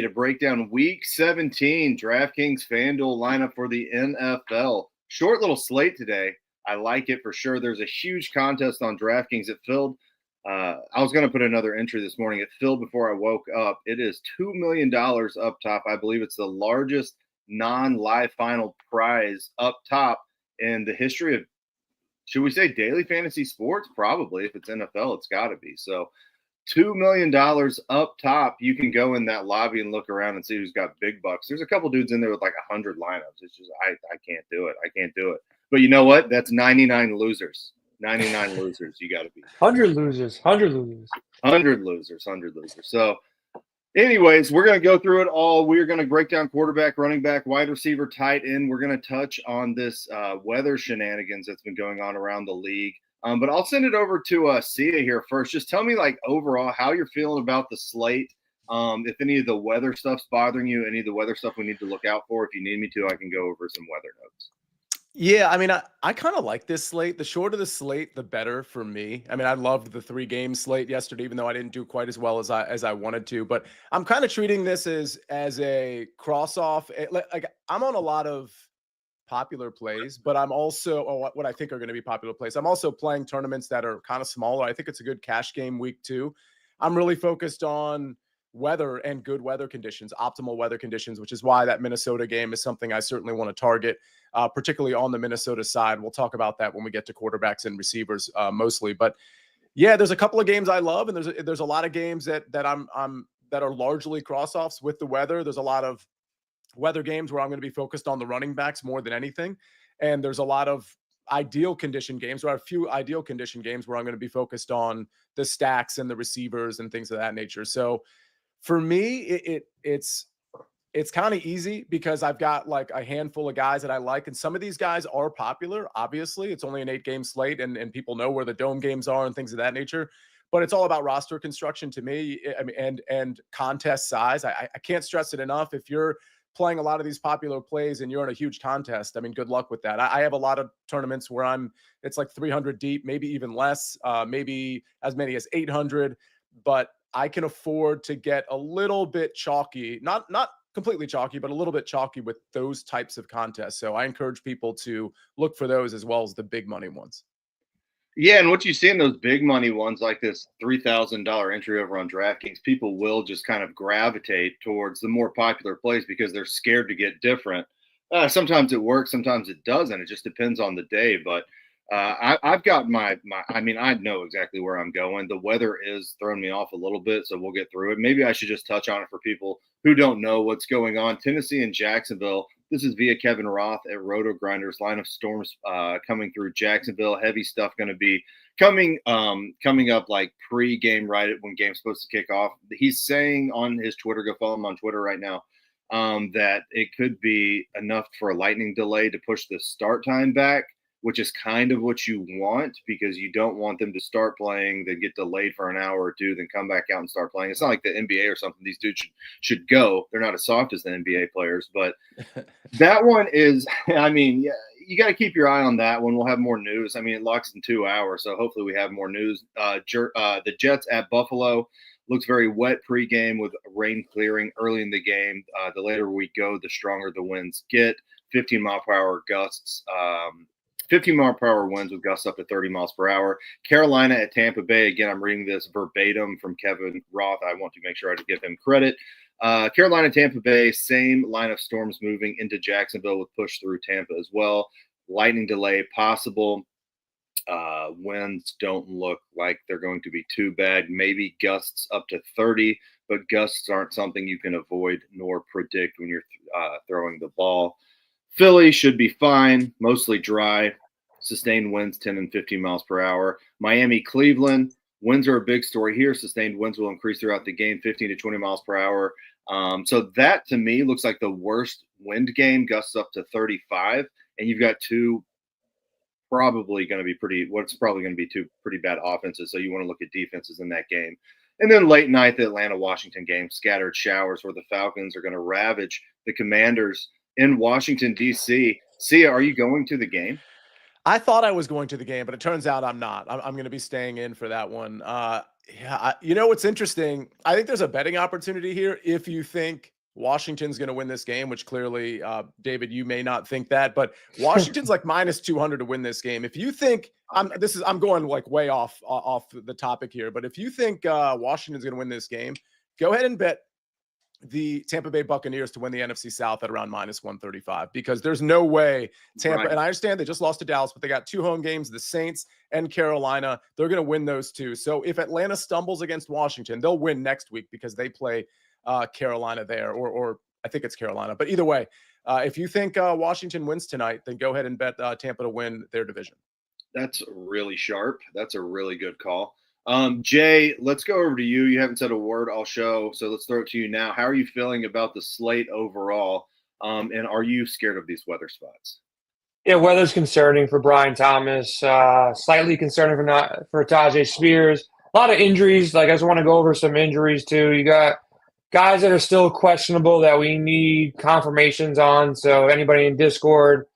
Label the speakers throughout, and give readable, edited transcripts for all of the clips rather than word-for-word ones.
Speaker 1: to break down Week 17 DraftKings FanDuel lineup for the NFL. Short little slate today. I like it for sure. There's a huge contest on DraftKings. It filled. I was going to put another entry this morning. It filled before I woke up. It is $2 million up top. I believe it's the largest non-live final prize up top in the history of, should we say, daily fantasy sports? Probably. If it's NFL, it's got to be. So $2 million up top. You can go in that lobby and look around and see who's got big bucks. There's a couple dudes in there with like 100 lineups. It's just, I can't do it. I can't do it. But you know what? That's 99 losers. 99 losers. You got to be
Speaker 2: 100 losers. 100 losers.
Speaker 1: 100 losers. 100 losers. So anyways, we're going to go through it all. We're going to break down quarterback, running back, wide receiver, tight end. We're going to touch on this weather shenanigans that's been going on around the league. But I'll send it over to Sia here first. Just tell me, like, overall, how you're feeling about the slate. If any of the weather stuff's bothering you, any of the weather stuff we need to look out for. If you need me to, I can go over some weather notes.
Speaker 3: Yeah, I mean, I kind of like this slate. The shorter the slate, the better for me. I mean, I loved the 3-game slate yesterday, even though I didn't do quite as well as I wanted to. But I'm kind of treating this as a cross off. Like, I'm on a lot of popular plays, but I'm also what I think are going to be popular plays. I'm also playing tournaments that are kind of smaller. I think it's a good cash game week too. I'm really focused on weather and good weather conditions, optimal weather conditions, which is why that Minnesota game is something I certainly want to target, particularly on the Minnesota side. We'll talk about that when we get to quarterbacks and receivers mostly. But yeah, there's a couple of games I love, and there's a lot of games that are largely cross-offs with the weather. There's a lot of weather games where I'm going to be focused on the running backs more than anything. And there's a lot of ideal condition games, or a few ideal condition games where I'm going to be focused on the stacks and the receivers and things of that nature. So for me, it's kind of easy because I've got like a handful of guys that I like. And some of these guys are popular. Obviously, it's only an 8-game slate and people know where the dome games are and things of that nature. But it's all about roster construction to me. I mean, and contest size. I can't stress it enough. If you're playing a lot of these popular plays and you're in a huge contest, I mean, good luck with that. I have a lot of tournaments where it's like 300 deep, maybe even less, maybe as many as 800, but I can afford to get a little bit chalky, not completely chalky, but a little bit chalky with those types of contests. So I encourage people to look for those as well as the big money ones.
Speaker 1: Yeah, and what you see in those big money ones, like this $3,000 entry over on DraftKings, people will just kind of gravitate towards the more popular plays because they're scared to get different. Sometimes it works, sometimes it doesn't. It just depends on the day. But I've got my. I mean, I know exactly where I'm going. The weather is throwing me off a little bit, so we'll get through it. Maybe I should just touch on it for people who don't know what's going on. Tennessee and Jacksonville. This is via Kevin Roth at Roto Grinders. Line of storms coming through Jacksonville. Heavy stuff going to be coming up like pre-game, right when game's supposed to kick off. He's saying on his Twitter, go follow him on Twitter right now, that it could be enough for a lightning delay to push the start time back, which is kind of what you want because you don't want them to start playing, then get delayed for an hour or two, then come back out and start playing. It's not like the NBA or something. These dudes should go. They're not as soft as the NBA players, but that one is, I mean, yeah, you got to keep your eye on that one. We'll have more news. I mean, it locks in 2 hours, so hopefully we have more news. The Jets at Buffalo looks very wet pregame with rain clearing early in the game. The later we go, the stronger the winds get. 15-mile-per-hour gusts. 15-mile-per-hour winds with gusts up to 30 miles per hour. Carolina at Tampa Bay. Again, I'm reading this verbatim from Kevin Roth. I want to make sure I give him credit. Carolina, Tampa Bay, same line of storms moving into Jacksonville with push through Tampa as well. Lightning delay possible. Winds don't look like they're going to be too bad. Maybe gusts up to 30, but gusts aren't something you can avoid nor predict when you're throwing the ball. Philly should be fine, mostly dry. Sustained winds 10 and 15 miles per hour. Miami, Cleveland. Winds are a big story here. Sustained winds will increase throughout the game, 15 to 20 miles per hour. So that, to me, looks like the worst wind game, gusts up to 35. And you've got two probably going to be two pretty bad offenses. So you want to look at defenses in that game. And then late night, the Atlanta-Washington game, scattered showers where the Falcons are going to ravage the Commanders in Washington, D.C. Sia, are you going to the game?
Speaker 3: I thought I was going to the game, but it turns out I'm not. I'm going to be staying in for that one. Yeah, you know what's interesting? I think there's a betting opportunity here if you think Washington's going to win this game, which clearly, David, you may not think that, but Washington's like minus 200 to win this game. If you think I'm going like way off the topic here, but if you think Washington's going to win this game, go ahead and bet the Tampa Bay Buccaneers to win the NFC South at around minus 135, because there's no way Tampa,
Speaker 1: Right.
Speaker 3: and I understand they just lost to Dallas, but they got 2 home games, the Saints and Carolina. They're going to win those 2. So if Atlanta stumbles against Washington, they'll win next week because they play Carolina there, or I think it's Carolina. But either way, if you think Washington wins tonight, then go ahead and bet Tampa to win their division.
Speaker 1: That's really sharp. That's a really good call. Jay, let's go over to you. You haven't said a word all show, so let's throw it to you now. How are you feeling about the slate overall? And are you scared of these weather spots?
Speaker 2: Yeah, weather's concerning for Brian Thomas. Slightly concerning for Tajay Spears. A lot of injuries. Like, I just want to go over some injuries too. You got guys that are still questionable that we need confirmations on. So anybody in Discord,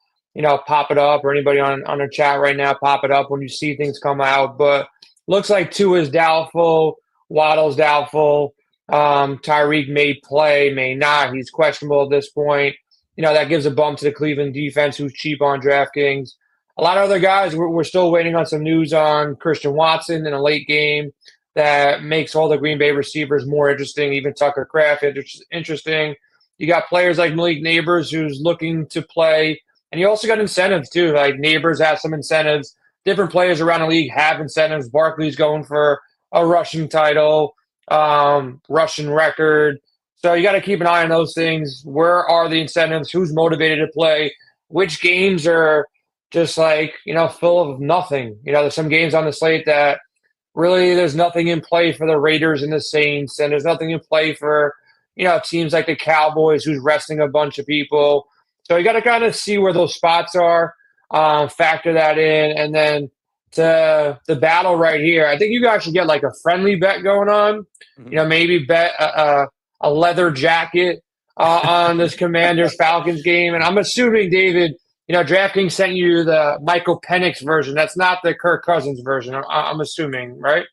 Speaker 2: pop it up, or anybody on our chat right now, pop it up when you see things come out. But looks like Tua is doubtful. Waddle's doubtful. Tyreek may play, may not. He's questionable at this point. That gives a bump to the Cleveland defense, who's cheap on DraftKings. A lot of other guys, we're still waiting on some news on Christian Watson in a late game that makes all the Green Bay receivers more interesting, even Tucker Kraft interesting. You got players like Malik Neighbors, who's looking to play. And you also got incentives, too. Like, Neighbors have some incentives. Different players around the league have incentives. Barkley's going for a rushing title, rushing record. So you got to keep an eye on those things. Where are the incentives? Who's motivated to play? Which games are just like, full of nothing? There's some games on the slate that really there's nothing in play for the Raiders and the Saints, and there's nothing in play for, teams like the Cowboys, who's resting a bunch of people. So you got to kind of see where those spots are, factor that in, and then to the battle right here, I think you guys should get like a friendly bet going on.
Speaker 3: Mm-hmm.
Speaker 2: Maybe bet a leather jacket on this Commanders-Falcons game. And I'm assuming, David, DraftKings sent you the Michael Penix version. That's not the Kirk Cousins version, I'm assuming, right?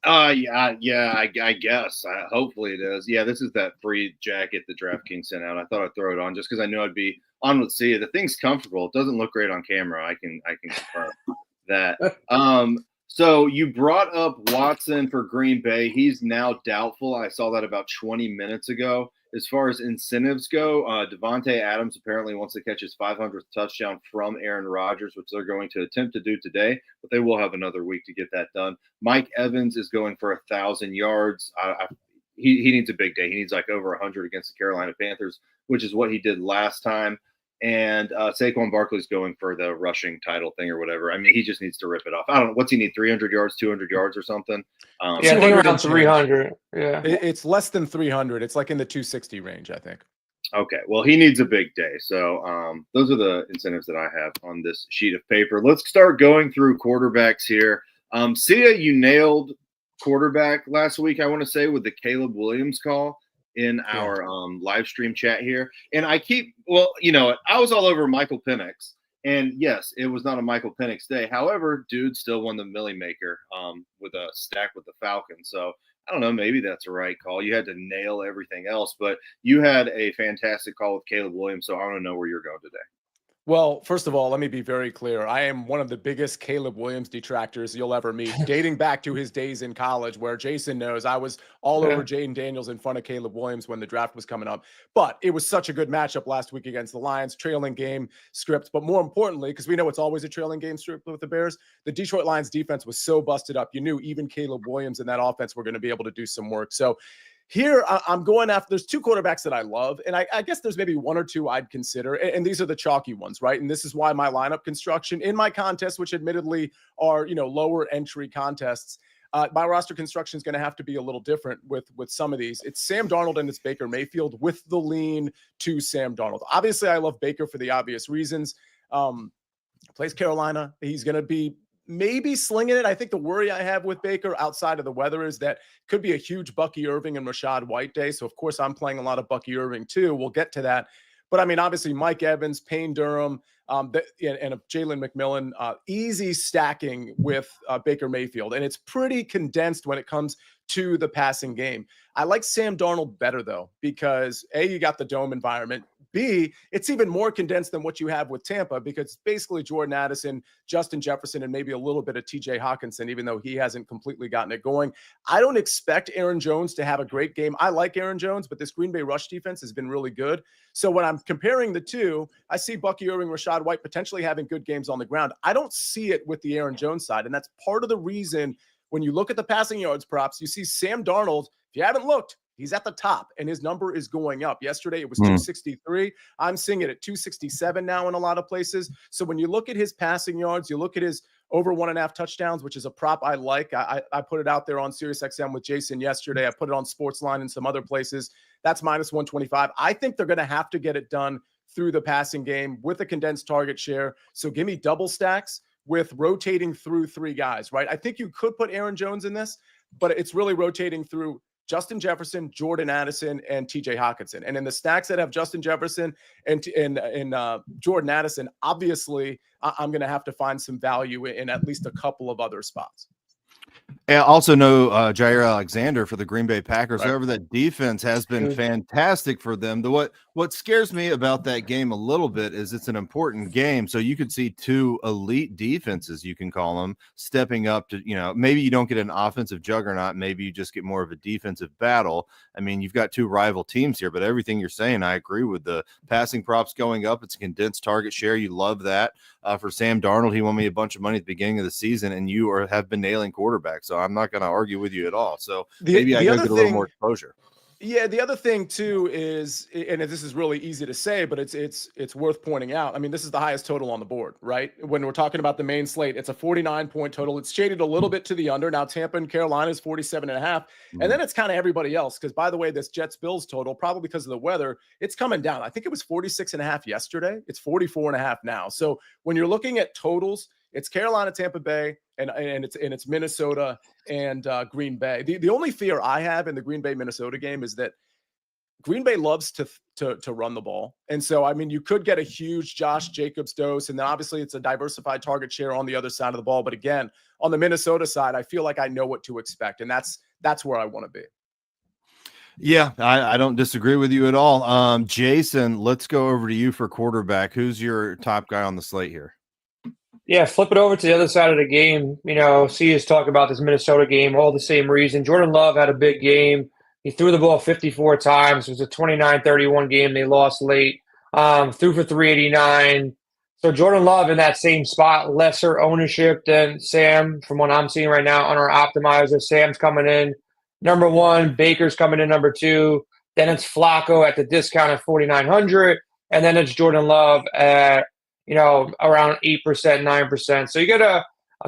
Speaker 1: Yeah, I guess. Hopefully it is. Yeah, this is that free jacket that DraftKings sent out. I thought I'd throw it on just because I knew I'd be on with see it. The thing's comfortable. It doesn't look great on camera. I can confirm that. So you brought up Watson for Green Bay. He's now doubtful. I saw that about 20 minutes ago. As far as incentives go, Devontae Adams apparently wants to catch his 500th touchdown from Aaron Rodgers, which they're going to attempt to do today, but they will have another week to get that done. Mike Evans is going for 1,000 yards. He needs a big day. He needs like over 100 against the Carolina Panthers, which is what he did last time. And Saquon Barkley's going for the rushing title thing or whatever. I mean, he just needs to rip it off. I don't know. What's he need? 300 yards, 200 yards or something?
Speaker 2: Yeah, I think around 300. Yeah.
Speaker 3: It's less than 300. It's like in the 260 range, I think.
Speaker 1: Okay. Well, he needs a big day. So those are the incentives that I have on this sheet of paper. Let's start going through quarterbacks here. Sia, you nailed quarterback last week, I want to say, with the Caleb Williams call in our live stream chat here. And I was all over Michael Penix. And yes, it was not a Michael Penix day. However, dude still won the Millie Maker with a stack with the Falcons. So I don't know, maybe that's a right call. You had to nail everything else, but you had a fantastic call with Caleb Williams. So I want to know where you're going today.
Speaker 3: Well, first of all, let me be very clear. I am one of the biggest Caleb Williams detractors you'll ever meet, dating back to his days in college, where Jason knows I was all over Jaden Daniels in front of Caleb Williams when the draft was coming up. But it was such a good matchup last week against the Lions, trailing game script. But more importantly, because we know it's always a trailing game script with the Bears, the Detroit Lions defense was so busted up. You knew even Caleb Williams and that offense were going to be able to do some work. So here, I'm going after, there's 2 quarterbacks that I love, and I guess there's maybe 1 or 2 I'd consider, and these are the chalky ones, right? And this is why my lineup construction in my contests, which admittedly are, lower entry contests, my roster construction is going to have to be a little different with some of these. It's Sam Darnold and it's Baker Mayfield with the lean to Sam Darnold. Obviously, I love Baker for the obvious reasons. Plays Carolina. He's going to be maybe slinging it. I think the worry I have with Baker outside of the weather is that could be a huge Bucky Irving and Rashad White day. So, of course, I'm playing a lot of Bucky Irving too. We'll get to that. But I mean, obviously, Mike Evans, Payne Durham, and Jalen McMillan, easy stacking with Baker Mayfield. And it's pretty condensed when it comes to the passing game. I like Sam Darnold better, though, because A, you got the dome environment. B, it's even more condensed than what you have with Tampa because it's basically Jordan Addison, Justin Jefferson, and maybe a little bit of TJ Hawkinson, even though he hasn't completely gotten it going. I don't expect Aaron Jones to have a great game. I like Aaron Jones, but this Green Bay rush defense has been really good. So when I'm comparing the two, I see Bucky Irving, Rachaad White potentially having good games on the ground. I don't see it with the Aaron Jones side, and that's part of the reason when you look at the passing yards props, you see Sam Darnold. If you haven't looked, he's at the top, and his number is going up. Yesterday, it was 263. I'm seeing it at 267 now in a lot of places. So when you look at his passing yards, you look at his over 1.5 touchdowns, which is a prop I like. I put it out there on SiriusXM with Jason yesterday. I put it on Sportsline and some other places. That's minus 125. I think they're going to have to get it done through the passing game with a condensed target share. So give me double stacks with rotating through 3 guys, right? I think you could put Aaron Jones in this, but it's really rotating through Justin Jefferson, Jordan Addison, and TJ Hawkinson. And in the stacks that have Justin Jefferson and Jordan Addison, obviously, I'm going to have to find some value in at least a couple of other spots.
Speaker 4: And also no Jair Alexander for the Green Bay Packers.
Speaker 3: Right.
Speaker 4: However, that defense has been fantastic for them. What scares me about that game a little bit is it's an important game. So you could see 2 elite defenses, you can call them, stepping up to, maybe you don't get an offensive juggernaut. Maybe you just get more of a defensive battle. I mean, you've got 2 rival teams here, but everything you're saying, I agree with. The passing props going up. It's a condensed target share. You love that. For Sam Darnold, he won me a bunch of money at the beginning of the season, and you have been nailing quarterbacks. So I'm not going to argue with you at all. So maybe I got to get a little more exposure.
Speaker 3: Yeah, the other thing too is, and this is really easy to say, but it's worth pointing out. I mean, this is the highest total on the board, right? When we're talking about the main slate, it's a 49-point total. It's shaded a little bit to the under. Now Tampa and Carolina is 47.5, and then it's kind of everybody else. Because by the way, this Jets-Bills total, probably because of the weather, it's coming down. I think it was 46.5 yesterday. It's 44.5 now. So when you're looking at totals, it's Carolina, Tampa Bay, and it's Minnesota and Green Bay. The only fear I have in the Green Bay Minnesota game is that Green Bay loves to run the ball, and so I mean you could get a huge Josh Jacobs dose, and then obviously it's a diversified target share on the other side of the ball. But again, on the Minnesota side, I feel like I know what to expect, and that's where I want to be.
Speaker 4: Yeah, I don't disagree with you at all. Jason, let's go over to you for quarterback. Who's your top guy on the slate here?
Speaker 2: Yeah, flip it over to the other side of the game. See us talk about this Minnesota game, all the same reason. Jordan Love had a big game. He threw the ball 54 times. It was a 29-31 game. They lost late. Threw for 389. So Jordan Love in that same spot, lesser ownership than Sam from what I'm seeing right now on our optimizer. Sam's coming in number 1. Baker's coming in number 2. Then it's Flacco at the discount at 4,900. And then it's Jordan Love at around 8%, 9%. So you get a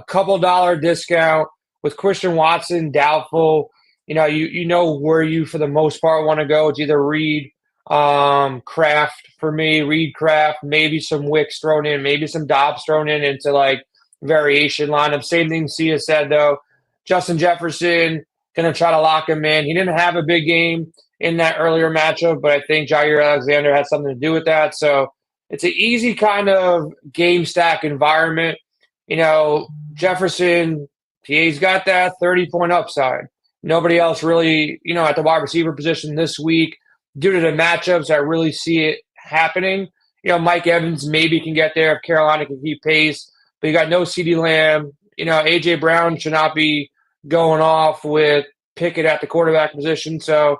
Speaker 2: couple dollar discount with Christian Watson, doubtful. You know where you, for the most part, want to go. It's either Reed, Kraft for me, Reed, Kraft, maybe some Wicks thrown in, maybe some Dobbs thrown in into like variation lineup. Same thing Sia said, though. Justin Jefferson, going to try to lock him in. He didn't have a big game in that earlier matchup, but I think Jair Alexander had something to do with that. So it's an easy kind of game stack environment. Jefferson, he's got that 30-point upside. Nobody else really, at the wide receiver position this week, due to the matchups, I really see it happening. Mike Evans maybe can get there if Carolina can keep pace, but you got no CeeDee Lamb. A.J. Brown should not be going off with Pickett at the quarterback position. So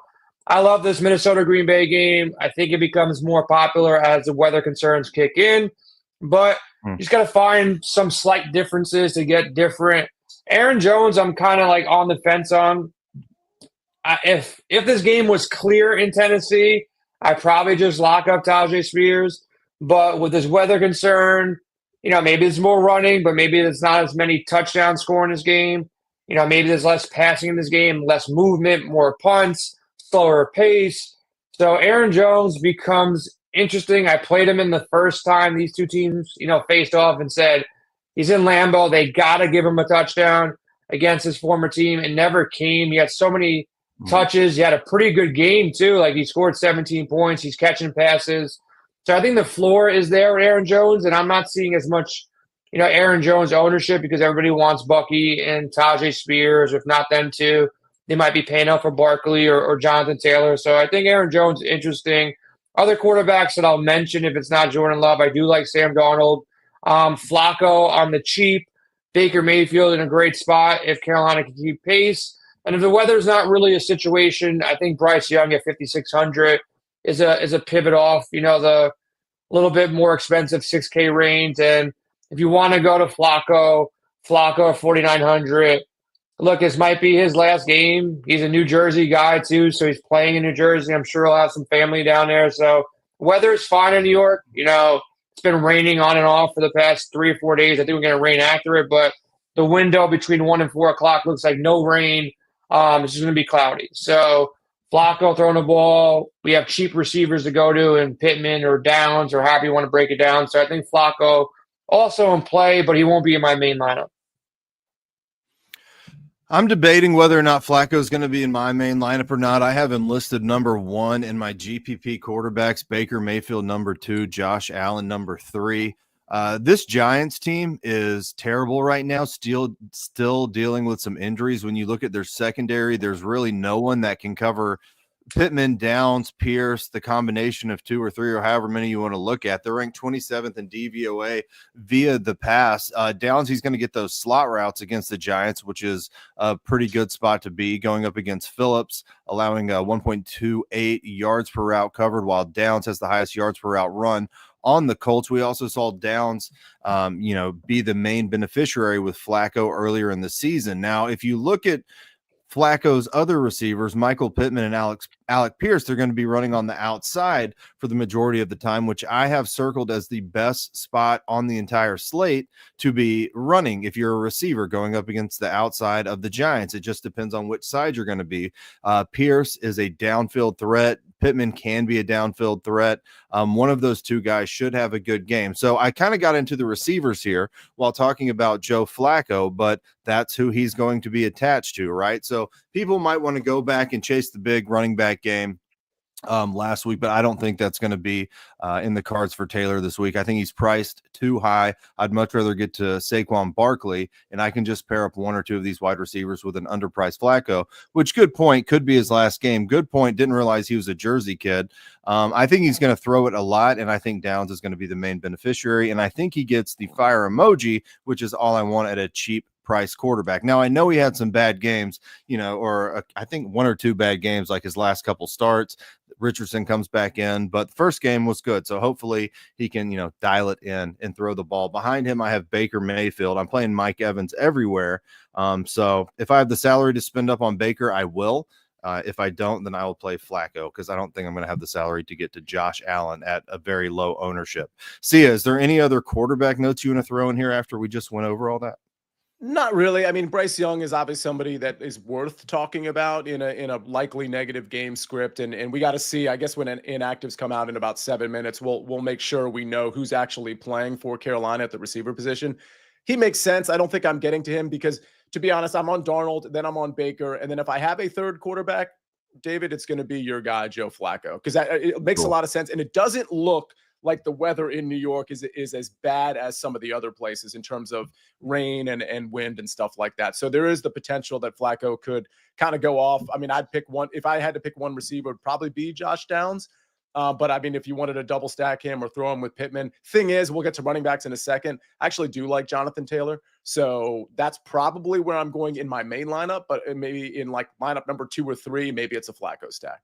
Speaker 2: I love this Minnesota-Green Bay game. I think it becomes more popular as the weather concerns kick in. But you just got to find some slight differences to get different. Aaron Jones, I'm kind of like on the fence on. If this game was clear in Tennessee, I'd probably just lock up Tajay Spears. But with this weather concern, maybe there's more running, but maybe there's not as many touchdowns scoring this game. Maybe there's less passing in this game, less movement, more punts, slower pace. So Aaron Jones becomes interesting. I played him in the first time these two teams, faced off and said, he's in Lambeau. They got to give him a touchdown against his former team. It never came. He had so many touches. He had a pretty good game, too. Like, he scored 17 points. He's catching passes. So I think the floor is there with Aaron Jones, and I'm not seeing as much, Aaron Jones ownership because everybody wants Bucky and Tajay Spears. If not them two, they might be paying up for Barkley or Jonathan Taylor. So I think Aaron Jones is interesting. Other quarterbacks that I'll mention, if it's not Jordan Love, I do like Sam Darnold. Flacco on the cheap. Baker Mayfield in a great spot if Carolina can keep pace. And if the weather's not really a situation, I think Bryce Young at 5,600 is a pivot off, the little bit more expensive 6K range. And if you want to go to Flacco 4,900. Look, this might be his last game. He's a New Jersey guy too, so he's playing in New Jersey. I'm sure he'll have some family down there. So weather is fine in New York. It's been raining on and off for the past 3 or 4 days. I think we're going to rain after it, but the window between 1 and 4 o'clock looks like no rain. It's just going to be cloudy. So Flacco throwing the ball. We have cheap receivers to go to in Pittman or Downs or however you want to break it down. So I think Flacco also in play, but he won't be in my main lineup.
Speaker 4: I'm debating whether or not Flacco is going to be in my main lineup or not. I have him listed number 1 in my GPP quarterbacks, Baker Mayfield number 2, Josh Allen number 3. This Giants team is terrible right now, still dealing with some injuries. When you look at their secondary, there's really no one that can cover Pittman, Downs, Pierce, the combination of 2 or 3 or however many you want to look at. They're ranked 27th in DVOA via the pass. Downs, he's going to get those slot routes against the Giants, which is a pretty good spot to be, going up against Phillips, allowing 1.28 yards per route covered, while Downs has the highest yards per route run on the Colts. We also saw Downs, be the main beneficiary with Flacco earlier in the season. Now, if you look at Flacco's other receivers, Michael Pittman and Alec Pierce, they're going to be running on the outside for the majority of the time, which I have circled as the best spot on the entire slate to be running if you're a receiver going up against the outside of the Giants. It just depends on which side you're going to be. Pierce is a downfield threat. Pittman can be a downfield threat. One of those two guys should have a good game. So I kind of got into the receivers here while talking about Joe Flacco, but that's who he's going to be attached to, right? So people might want to go back and chase the big running back game last week, but I don't think that's going to be in the cards for Taylor this week. I think he's priced too high. I'd much rather get to Saquon Barkley, and I can just pair up 1 or 2 of these wide receivers with an underpriced Flacco, which, good point, could be his last game. Good point, didn't realize he was a Jersey kid. I think he's going to throw it a lot, and I think Downs is going to be the main beneficiary, and I think he gets the fire emoji, which is all I want at a cheap price quarterback. Now, I know he had some bad games, I think 1 or 2 bad games, like his last couple starts. Richardson comes back in, but the first game was good. So hopefully he can, dial it in and throw the ball. Behind him, I have Baker Mayfield. I'm playing Mike Evans everywhere. So if I have the salary to spend up on Baker, I will. If I don't, then I will play Flacco because I don't think I'm going to have the salary to get to Josh Allen at a very low ownership. Sia, is there any other quarterback notes you want to throw in here after we just went over all that?
Speaker 3: Not really. I mean, Bryce Young is obviously somebody that is worth talking about in a likely negative game script, and we got to see. I guess when inactives come out in about 7 minutes, we'll make sure we know who's actually playing for Carolina at the receiver position. He makes sense. I don't think I'm getting to him because, to be honest, I'm on Darnold, then I'm on Baker, and then if I have a third quarterback, David, it's going to be your guy Joe Flacco because it makes a lot of sense, and it doesn't look like the weather in New York is as bad as some of the other places in terms of rain and wind and stuff like that. So there is the potential that Flacco could kind of go off. I mean, I'd pick one. If I had to pick one receiver, it'd probably be Josh Downs. But I mean, if you wanted to double stack him or throw him with Pittman, thing is, we'll get to running backs in a second. I actually do like Jonathan Taylor. So that's probably where I'm going in my main lineup, but maybe in like lineup number 2 or 3, maybe it's a Flacco stack.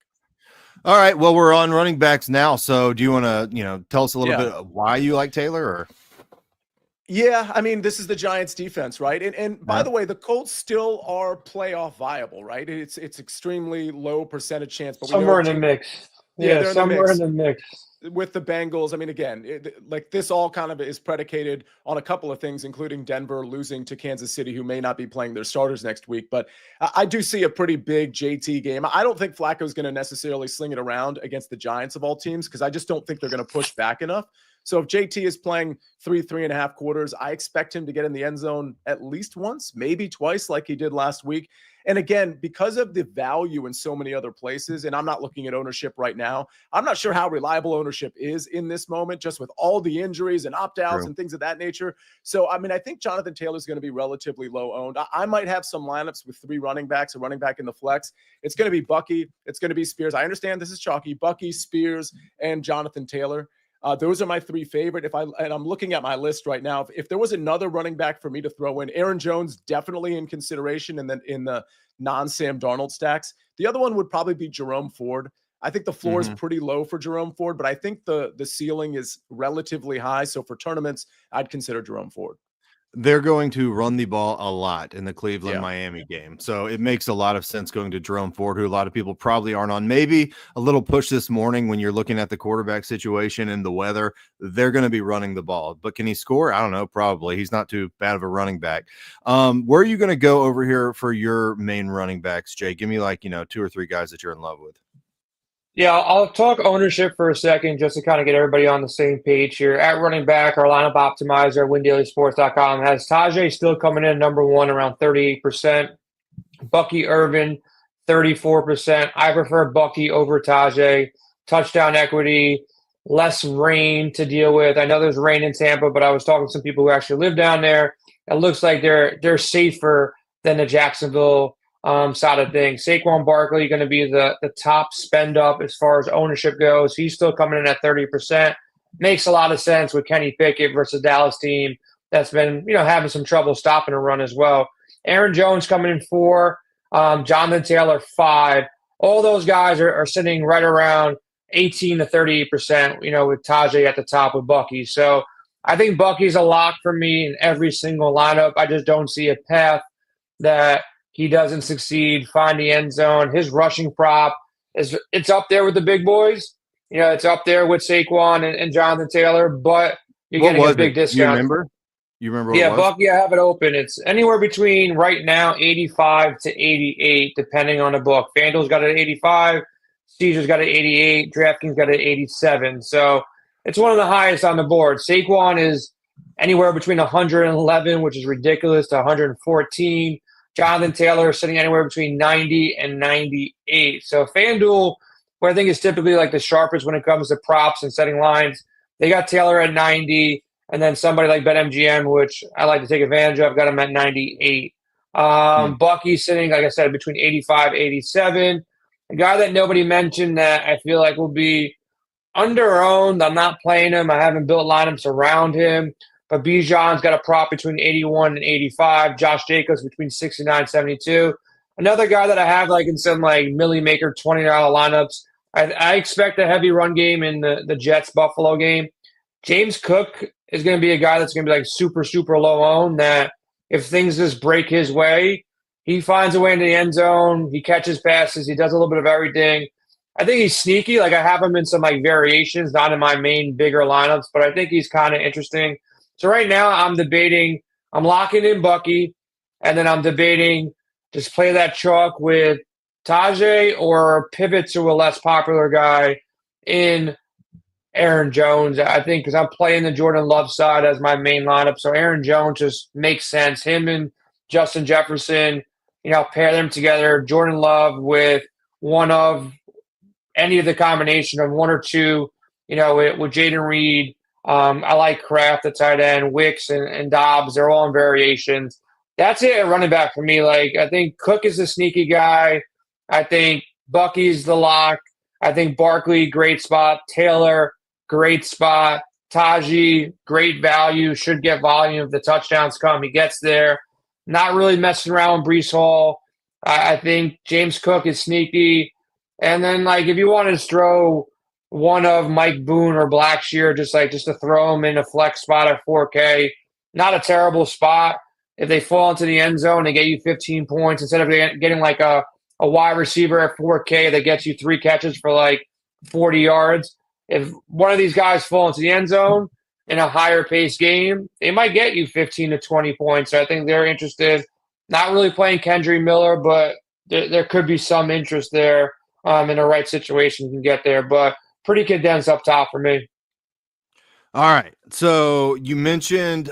Speaker 4: All right. Well, we're on running backs now. So do you want to, tell us a little bit of why you like Taylor? Or?
Speaker 3: Yeah, I mean, this is the Giants defense, right? And by the way, the Colts still are playoff viable, right? It's extremely low percentage chance, but
Speaker 2: somewhere in the mix. Yeah, somewhere in the mix.
Speaker 3: With the Bengals, I mean, again, like this all kind of is predicated on a couple of things, including Denver losing to Kansas City, who may not be playing their starters next week. But I do see a pretty big JT game. I don't think Flacco is going to necessarily sling it around against the Giants of all teams because I just don't think they're going to push back enough. So if JT is playing 3.5 quarters, I expect him to get in the end zone at least once, maybe twice, like he did last week. And again, because of the value in so many other places, and I'm not looking at ownership right now, I'm not sure how reliable ownership is in this moment, just with all the injuries and opt-outs and things of that nature. So, I mean, I think Jonathan Taylor is going to be relatively low owned. I might have some lineups with 3 running backs, a running back in the flex. It's going to be Bucky. It's going to be Spears. I understand this is chalky. Bucky, Spears, and Jonathan Taylor. Those are my 3 favorite. And I'm looking at my list right now. If there was another running back for me to throw in, Aaron Jones definitely in consideration, and then in the non-Sam Darnold stacks. The other one would probably be Jerome Ford. I think the floor is pretty low for Jerome Ford, but I think the ceiling is relatively high. So for tournaments, I'd consider Jerome Ford.
Speaker 4: They're going to run the ball a lot in the Cleveland-Miami game. So it makes a lot of sense going to Jerome Ford, who a lot of people probably aren't on. Maybe a little push this morning when you're looking at the quarterback situation and the weather. They're going to be running the ball. But can he score? I don't know. Probably. He's not too bad of a running back. Where are you going to go over here for your main running backs, Jay? Give me 2 or 3 guys that you're in love with.
Speaker 2: Yeah, I'll talk ownership for a second just to kind of get everybody on the same page here. At running back, our lineup optimizer, WinDailySports.com, has Tajay still coming in number 1 around 38%. Bucky Irvin, 34%. I prefer Bucky over Tajay. Touchdown equity, less rain to deal with. I know there's rain in Tampa, but I was talking to some people who actually live down there. It looks like they're safer than the Jacksonville side of things. Saquon Barkley going to be the top spend up as far as ownership goes. He's still coming in at 30%. Makes a lot of sense with Kenny Pickett versus Dallas team that's been having some trouble stopping a run as well. Aaron Jones coming in 4, Jonathan Taylor 5. All those guys are sitting right around 18 to 38%. With Tajay at the top with Bucky. So I think Bucky's a lock for me in every single lineup. I just don't see a path that he doesn't succeed, find the end zone. His rushing prop it's up there with the big boys. It's up there with Saquon and Jonathan Taylor, but you're getting a big discount.
Speaker 4: You remember
Speaker 2: Yeah,
Speaker 4: what it was?
Speaker 2: Bucky, I have it open. It's anywhere between right now 85 to 88, depending on the book. FanDuel's got it at 85, Caesar's got it at 88, DraftKings got it at 87. So it's one of the highest on the board. Saquon is anywhere between 111, which is ridiculous, to 114. Jonathan Taylor is sitting anywhere between 90 and 98. So FanDuel, where I think is typically like the sharpest when it comes to props and setting lines, they got Taylor at 90, and then somebody like BetMGM, which I like to take advantage of, got him at 98. Bucky's sitting, like I said, between 85, 87. A guy that nobody mentioned that I feel like will be under-owned. I'm not playing him. I haven't built lineups around him. But Bijan's got a prop between 81 and 85. Josh Jacobs between 69 and 72. Another guy that I have in some Millie Maker $20 lineups. I expect a heavy run game in the Jets-Buffalo game. James Cook is going to be a guy that's going to be super, super low owned, that if things just break his way, he finds a way into the end zone. He catches passes. He does a little bit of everything. I think he's sneaky. I have him in some variations, not in my main bigger lineups, but I think he's kind of interesting. So right now I'm locking in Bucky, and then I'm debating just play that chalk with Tajay or pivot to a less popular guy in Aaron Jones. I think because I'm playing the Jordan Love side as my main lineup. So Aaron Jones just makes sense. Him and Justin Jefferson, pair them together. Jordan Love with one of any of the combination of 1 or 2, with Jaden Reed. I like Kraft, the tight end, Wicks and Dobbs. They're all in variations. That's it at running back for me. I think Cook is the sneaky guy. I think Bucky's the lock. I think Barkley, great spot. Taylor, great spot. Tajay, great value. Should get volume if the touchdowns come. He gets there. Not really messing around with Breece Hall. I think James Cook is sneaky. And then, if you want to throw one of Mike Boone or Blackshear, just to throw him in a flex spot at 4K. Not a terrible spot. If they fall into the end zone, they get you 15 points. Instead of getting a wide receiver at 4K that gets you 3 catches for 40 yards. If one of these guys fall into the end zone in a higher paced game, they might get you 15 to 20 points. So I think they're interested. Not really playing Kendry Miller, but there could be some interest there in the right situation can get there. But pretty condensed up top for me.
Speaker 4: All right. So you mentioned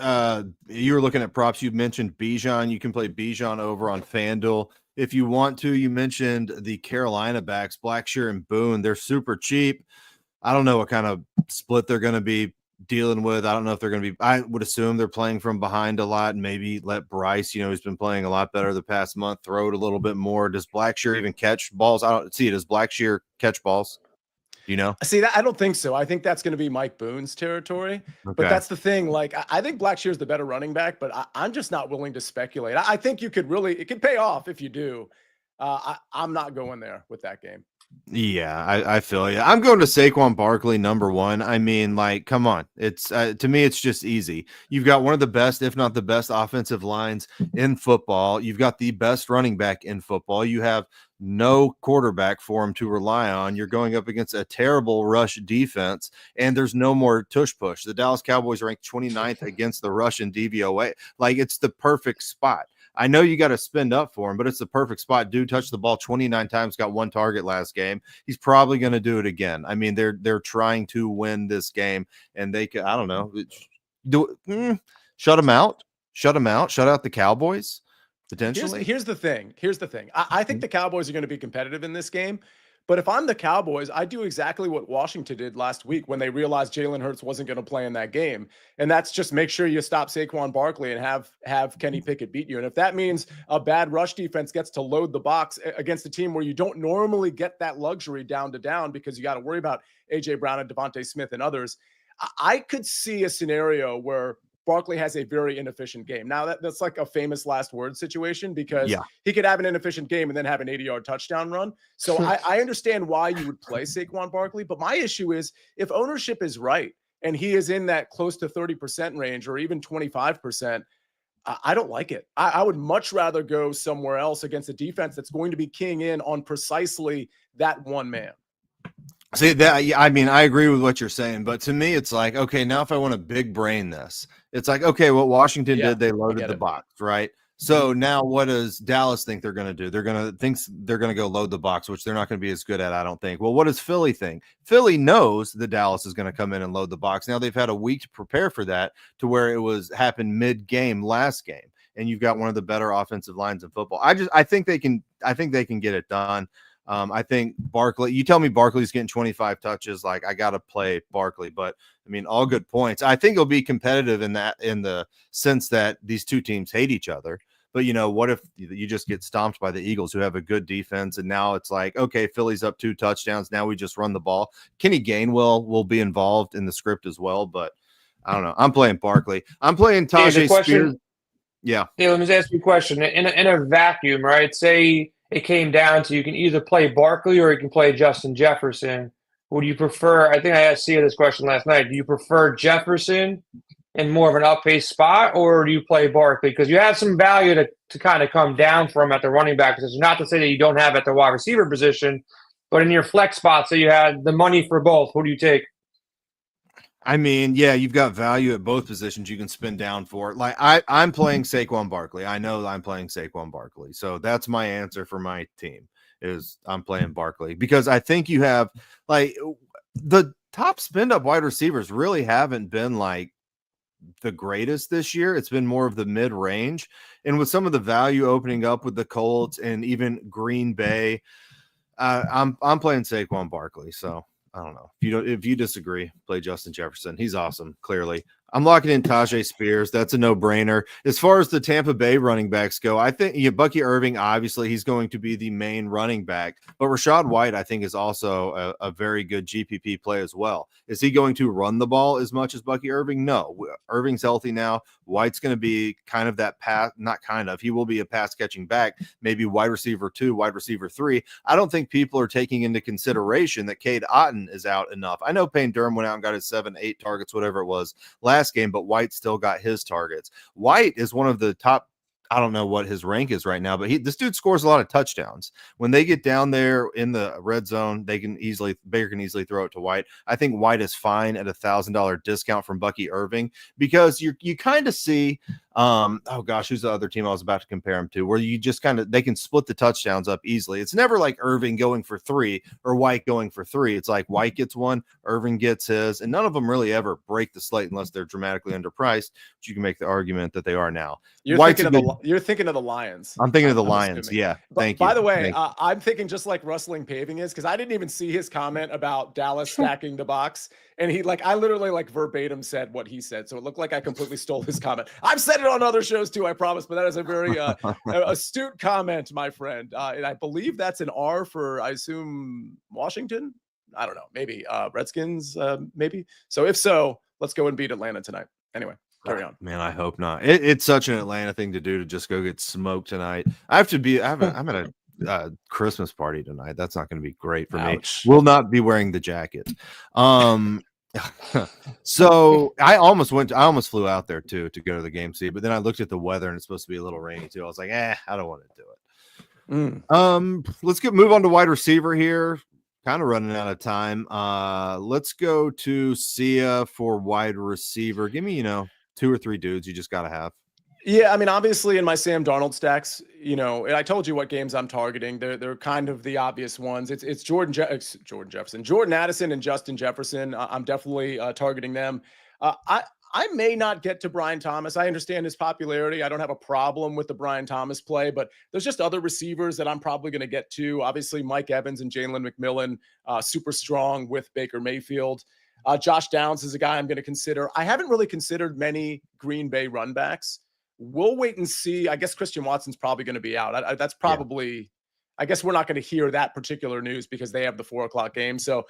Speaker 4: you were looking at props. You mentioned Bijan. You can play Bijan over on FanDuel if you want to. You mentioned the Carolina backs, Blackshear and Boone. They're super cheap. I don't know what kind of split they're going to be dealing with. I don't know if they're going to be, I would assume they're playing from behind a lot and maybe let Bryce, he's been playing a lot better the past month, throw it a little bit more. Does Blackshear even catch balls? I don't see it. Does Blackshear catch balls?
Speaker 3: See that? I don't think so. I think that's going to be Mike Boone's territory.
Speaker 4: Okay.
Speaker 3: But that's the thing. Like, I think Blackshear's the better running back, but I'm just not willing to speculate. I think it could pay off if you do. I'm not going there with that game.
Speaker 4: Yeah, I feel you. I'm going to Saquon Barkley #1. I mean, like, come on. It's to me, it's just easy. You've got one of the best, if not the best, offensive lines in football. You've got the best running back in football. You have no quarterback for him to rely on. You're going up against a terrible rush defense, and there's no more tush push. The Dallas Cowboys ranked 29th against the rush and DVOA. Like, it's the perfect spot. I know you got to spend up for him, but it's the perfect spot. Dude touched the ball 29 times, got 1 target last game. He's probably going to do it again. I mean, they're trying to win this game, and they could, I don't know, shut them out. Shut out the Cowboys potentially.
Speaker 3: Here's the thing. I think the Cowboys are going to be competitive in this game. But if I'm the Cowboys, I do exactly what Washington did last week when they realized Jalen Hurts wasn't going to play in that game. And that's just make sure you stop Saquon Barkley and have Kenny Pickett beat you. And if that means a bad rush defense gets to load the box against a team where you don't normally get that luxury down because you got to worry about A.J. Brown and Devontae Smith and others, I could see a scenario where Barkley has a very inefficient game. Now that's like a famous last word situation because he could have an inefficient game and then have an 80-yard touchdown run. So I understand why you would play Saquon Barkley, but my issue is if ownership is right and he is in that close to 30% range or even 25%, I don't like it. I would much rather go somewhere else against a defense that's going to be keying in on precisely that one man.
Speaker 4: See that? I mean, I agree with what you're saying, but to me, it's like, okay, now if I want to big brain this, it's like, okay, what Washington did, they loaded the box, right? So now what does Dallas think they're going to do? They're going to go load the box, which they're not going to be as good at, I don't think. Well, what does Philly think? Philly knows that Dallas is going to come in and load the box. Now they've had a week to prepare for that, to where it happened mid-game last game, and you've got one of the better offensive lines in football. I think they can get it done. I think Barkley, you tell me Barkley's getting 25 touches, like I got to play Barkley, but I mean, all good points. I think it'll be competitive in the sense that these two teams hate each other. But what if you just get stomped by the Eagles, who have a good defense, and now it's like, okay, Philly's up 2 touchdowns. Now we just run the ball. Kenny Gainwell will be involved in the script as well, but I don't know. I'm playing Barkley. I'm playing Tajay Spears. Yeah.
Speaker 2: Hey, let me just ask you a question. In a vacuum, right? Say it came down to you can either play Barkley or you can play Justin Jefferson. Would you prefer? I think I asked Sia this question last night. Do you prefer Jefferson in more of an up-pace spot, or do you play Barkley? Because you have some value to kind of come down from at the running back position. Not to say that you don't have at the wide receiver position, but in your flex spots, so you had the money for both. Who do you take?
Speaker 4: I mean, yeah, you've got value at both positions you can spin down for. Like I'm playing Saquon Barkley. I know I'm playing Saquon Barkley. So that's my answer for my team is I'm playing Barkley, because I think you have like the top spin up wide receivers really haven't been like the greatest this year. It's been more of the mid range, and with some of the value opening up with the Colts and even Green Bay, I'm playing Saquon Barkley. So I don't know. If you disagree, play Justin Jefferson. He's awesome, clearly. I'm locking in Tajay Spears. That's a no-brainer. As far as the Tampa Bay running backs go, I think Bucky Irving, obviously, he's going to be the main running back. But Rachaad White, I think, is also a very good GPP play as well. Is he going to run the ball as much as Bucky Irving? No. Irving's healthy now. White's going to be kind of that pass, not kind of. He will be a pass-catching back, maybe wide receiver 2, wide receiver 3. I don't think people are taking into consideration that Cade Otton is out enough. I know Payne Durham went out and got his 7, 8 targets, whatever it was, last game, but White still got his targets. White is one of the top, I don't know what his rank is right now, but this dude scores a lot of touchdowns. When they get down there in the red zone, Baker can easily throw it to White. I think White is fine at $1,000 discount from Bucky Irving, because you kind of see Oh gosh, who's the other team I was about to compare him to? Where you just they can split the touchdowns up easily. It's never like Irving going for 3 or White going for 3. It's like White gets one, Irving gets his, and none of them really ever break the slate unless they're dramatically underpriced. But you can make the argument that they are now.
Speaker 3: You're thinking of the Lions.
Speaker 4: I'm thinking of the Lions. Assuming. Yeah. Thank you.
Speaker 3: By the way, I'm thinking just like Rustling Paving is, because I didn't even see his comment about Dallas stacking the box. And I literally verbatim said what he said. So it looked like I completely stole his comment. I've said it on other shows too, I promise, but that is a very astute comment, my friend. And I believe that's an R for, I assume, Washington. I don't know, maybe Redskins, maybe. So if so, let's go and beat Atlanta tonight. Anyway, carry on.
Speaker 4: Man, I hope not. It's such an Atlanta thing to do, to just go get smoked tonight. I'm at a Christmas party tonight. That's not going to be great for me. Will not be wearing the jacket. So I almost flew out there too to go to the game, but then I looked at the weather and it's supposed to be a little rainy too. I was like, I don't want to do it. Let's move on to wide receiver here. Kind of running out of time. Let's go to Sia for wide receiver. Give me, 2 or 3 dudes you just got to have.
Speaker 3: Yeah, I mean, obviously in my Sam Darnold stacks, and I told you what games I'm targeting. They're kind of the obvious ones. It's Jordan Jefferson, Jordan Addison, and Justin Jefferson. I'm definitely targeting them. I may not get to Brian Thomas. I understand his popularity. I don't have a problem with the Brian Thomas play, but there's just other receivers that I'm probably going to get to. Obviously, Mike Evans and Jalen McMillan, super strong with Baker Mayfield. Josh Downs is a guy I'm going to consider. I haven't really considered many Green Bay run backs. We'll wait and see. I guess Christian Watson's probably going to be out. That's probably, I guess we're not going to hear that particular news because they have the 4:00 game. So,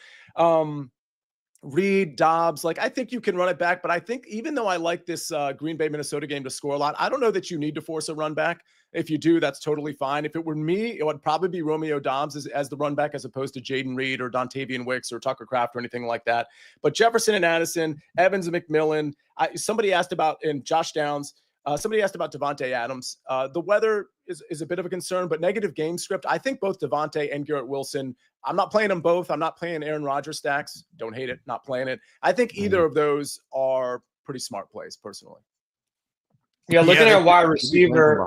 Speaker 3: Reed, Dobbs, I think you can run it back, but I think even though I like this Green Bay, Minnesota game to score a lot, I don't know that you need to force a run back. If you do, that's totally fine. If it were me, it would probably be Romeo Dobbs as the run back, as opposed to Jaden Reed or Dontavian Wicks or Tucker Kraft or anything like that. But Jefferson and Addison, Evans and McMillan, somebody asked about, and Josh Downs, somebody asked about Devontae Adams. The weather is a bit of a concern, but negative game script. I think both Devontae and Garrett Wilson, I'm not playing them both. I'm not playing Aaron Rodgers stacks. Don't hate it. Not playing it. I think either of those are pretty smart plays personally.
Speaker 2: Yeah, looking at wide receiver,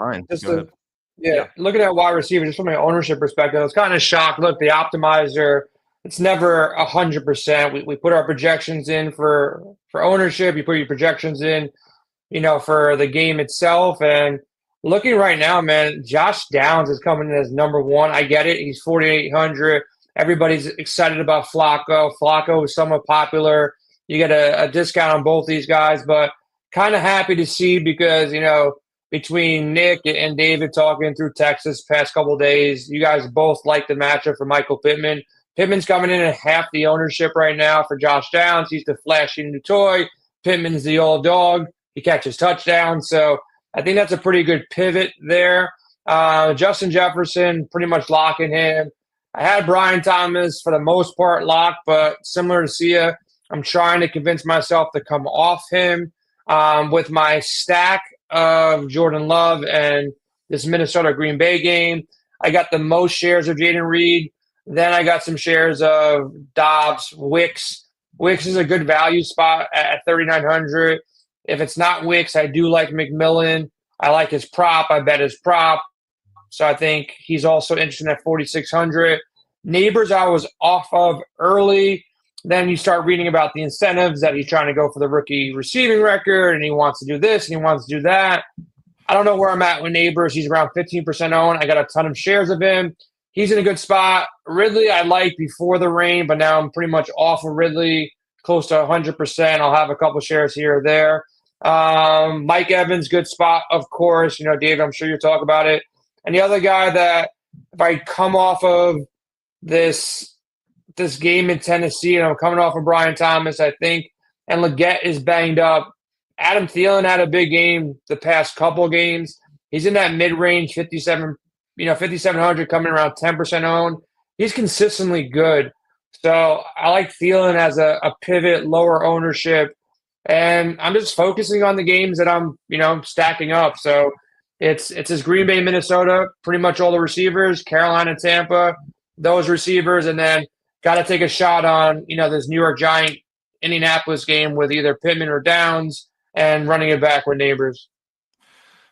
Speaker 2: looking at wide receiver, just from an ownership perspective, I was kind of shocked. Look, the optimizer, it's never 100%. We put our projections in for ownership. You put your projections in, for the game itself. And looking right now, man, Josh Downs is coming in as number 1. I get it. He's 4,800. Everybody's excited about Flacco. Flacco is somewhat popular. You get a discount on both these guys, but kind of happy to see because, between Nick and David talking through Texas past couple of days, you guys both like the matchup for Michael Pittman. Pittman's coming in at half the ownership right now for Josh Downs. He's the flashy new toy. Pittman's the old dog. He catches touchdowns. So I think that's a pretty good pivot there. Justin Jefferson, pretty much locking him. I had Brian Thomas for the most part locked, but similar to Sia, I'm trying to convince myself to come off him with my stack of Jordan Love and this Minnesota Green Bay game. I got the most shares of Jaden Reed. Then I got some shares of Dobbs, Wicks. Wicks is a good value spot at 3,900. If it's not Wicks, I do like McMillan. I like his prop. I bet his prop. So I think he's also interesting at 4,600. Neighbors I was off of early. Then you start reading about the incentives that he's trying to go for the rookie receiving record, and he wants to do this, and he wants to do that. I don't know where I'm at with Neighbors. He's around 15% owned. I got a ton of shares of him. He's in a good spot. Ridley I liked before the rain, but now I'm pretty much off of Ridley, close to 100%. I'll have a couple shares here or there. Mike Evans, good spot, of course. Dave, I'm sure you'll talk about it. And the other guy that if I come off of this game in Tennessee, and I'm coming off of Brian Thomas, I think, and Leggett is banged up. Adam Thielen had a big game the past couple games. He's in that mid-range 5,700, coming around 10% owned. He's consistently good. So I like Thielen as a pivot, lower ownership. And I'm just focusing on the games that I'm, stacking up. So it's his Green Bay, Minnesota, pretty much all the receivers, Carolina, Tampa, those receivers, and then got to take a shot on, this New York Giant Indianapolis game with either Pittman or Downs and running it back with Neighbors.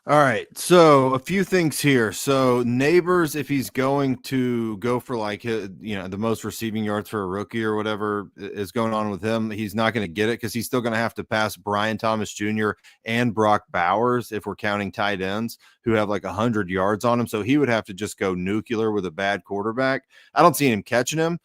Speaker 4: All right, so a few things here. So Neighbors, if he's going to go for the most receiving yards for a rookie or whatever is going on with him, he's not going to get it because he's still going to have to pass Brian Thomas Jr. and Brock Bowers if we're counting tight ends who have 100 yards on him. So he would have to just go nuclear with a bad quarterback. I don't see him catching him.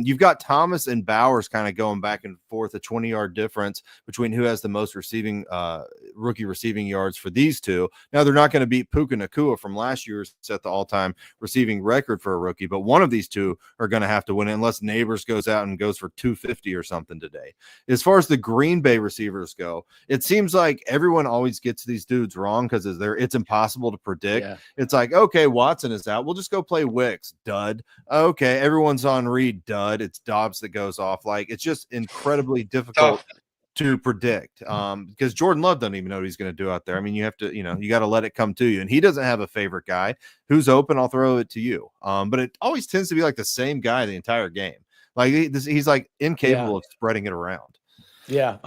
Speaker 4: You've got Thomas and Bowers kind of going back and forth, a 20-yard difference between who has the most rookie receiving yards for these two. Now, they're not going to beat Puka Nacua from last year, set the all-time receiving record for a rookie, but one of these two are going to have to win it unless Neighbors goes out and goes for 250 or something today. As far as the Green Bay receivers go, it seems like everyone always gets these dudes wrong because it's impossible to predict. Yeah. It's like, okay, Watson is out. We'll just go play Wicks. Dud. Okay, everyone's on Reed. Dud. It's Dobbs that goes off. It's just incredibly difficult to predict because Jordan Love doesn't even know what he's going to do out there. I mean, you have to, you got to let it come to you. And he doesn't have a favorite guy. Who's open, I'll throw it to you. But it always tends to be the same guy the entire game. He's incapable of spreading it around.
Speaker 3: Yeah.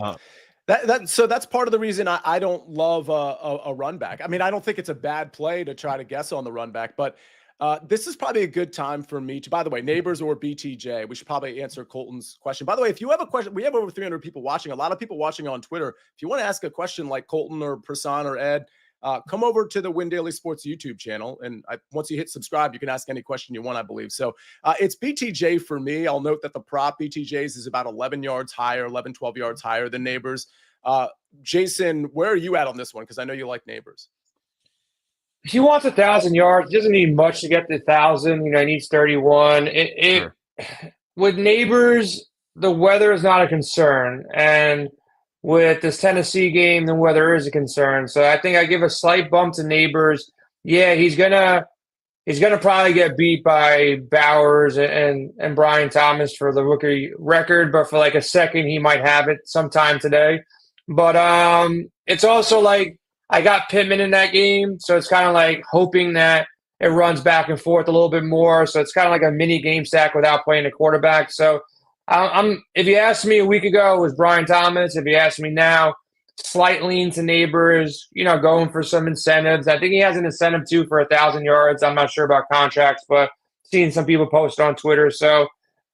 Speaker 3: So that's part of the reason I don't love a run back. I mean, I don't think it's a bad play to try to guess on the run back, but this is probably a good time for me to, by the way, Neighbors or BTJ. We should probably answer Colton's question. By the way, if you have a question, we have over 300 people watching, a lot of people watching on Twitter. If you want to ask a question like Colton or Prasan or Ed, come over to the Win Daily Sports YouTube channel. And once you hit subscribe, you can ask any question you want, I believe. So it's BTJ for me. I'll note that the prop BTJs is about 11 yards higher, 11, 12 yards higher than Neighbors. Jason, where are you at on this one? Because I know you like Neighbors.
Speaker 2: He wants 1,000 yards. He doesn't need much to get to 1,000. He needs 31.
Speaker 4: Sure.
Speaker 2: With Neighbors, the weather is not a concern. And with this Tennessee game, the weather is a concern. So I think I give a slight bump to Neighbors. Yeah, he's gonna probably get beat by Bowers and Brian Thomas for the rookie record, but for a second he might have it sometime today. But it's also I got Pittman in that game, so it's kind of hoping that it runs back and forth a little bit more. So it's kind of a mini game stack without playing a quarterback. So if you asked me a week ago, it was Brian Thomas. If you ask me now, slight lean to Neighbors, going for some incentives. I think he has an incentive too for 1,000 yards. I'm not sure about contracts, but seeing some people post on Twitter. So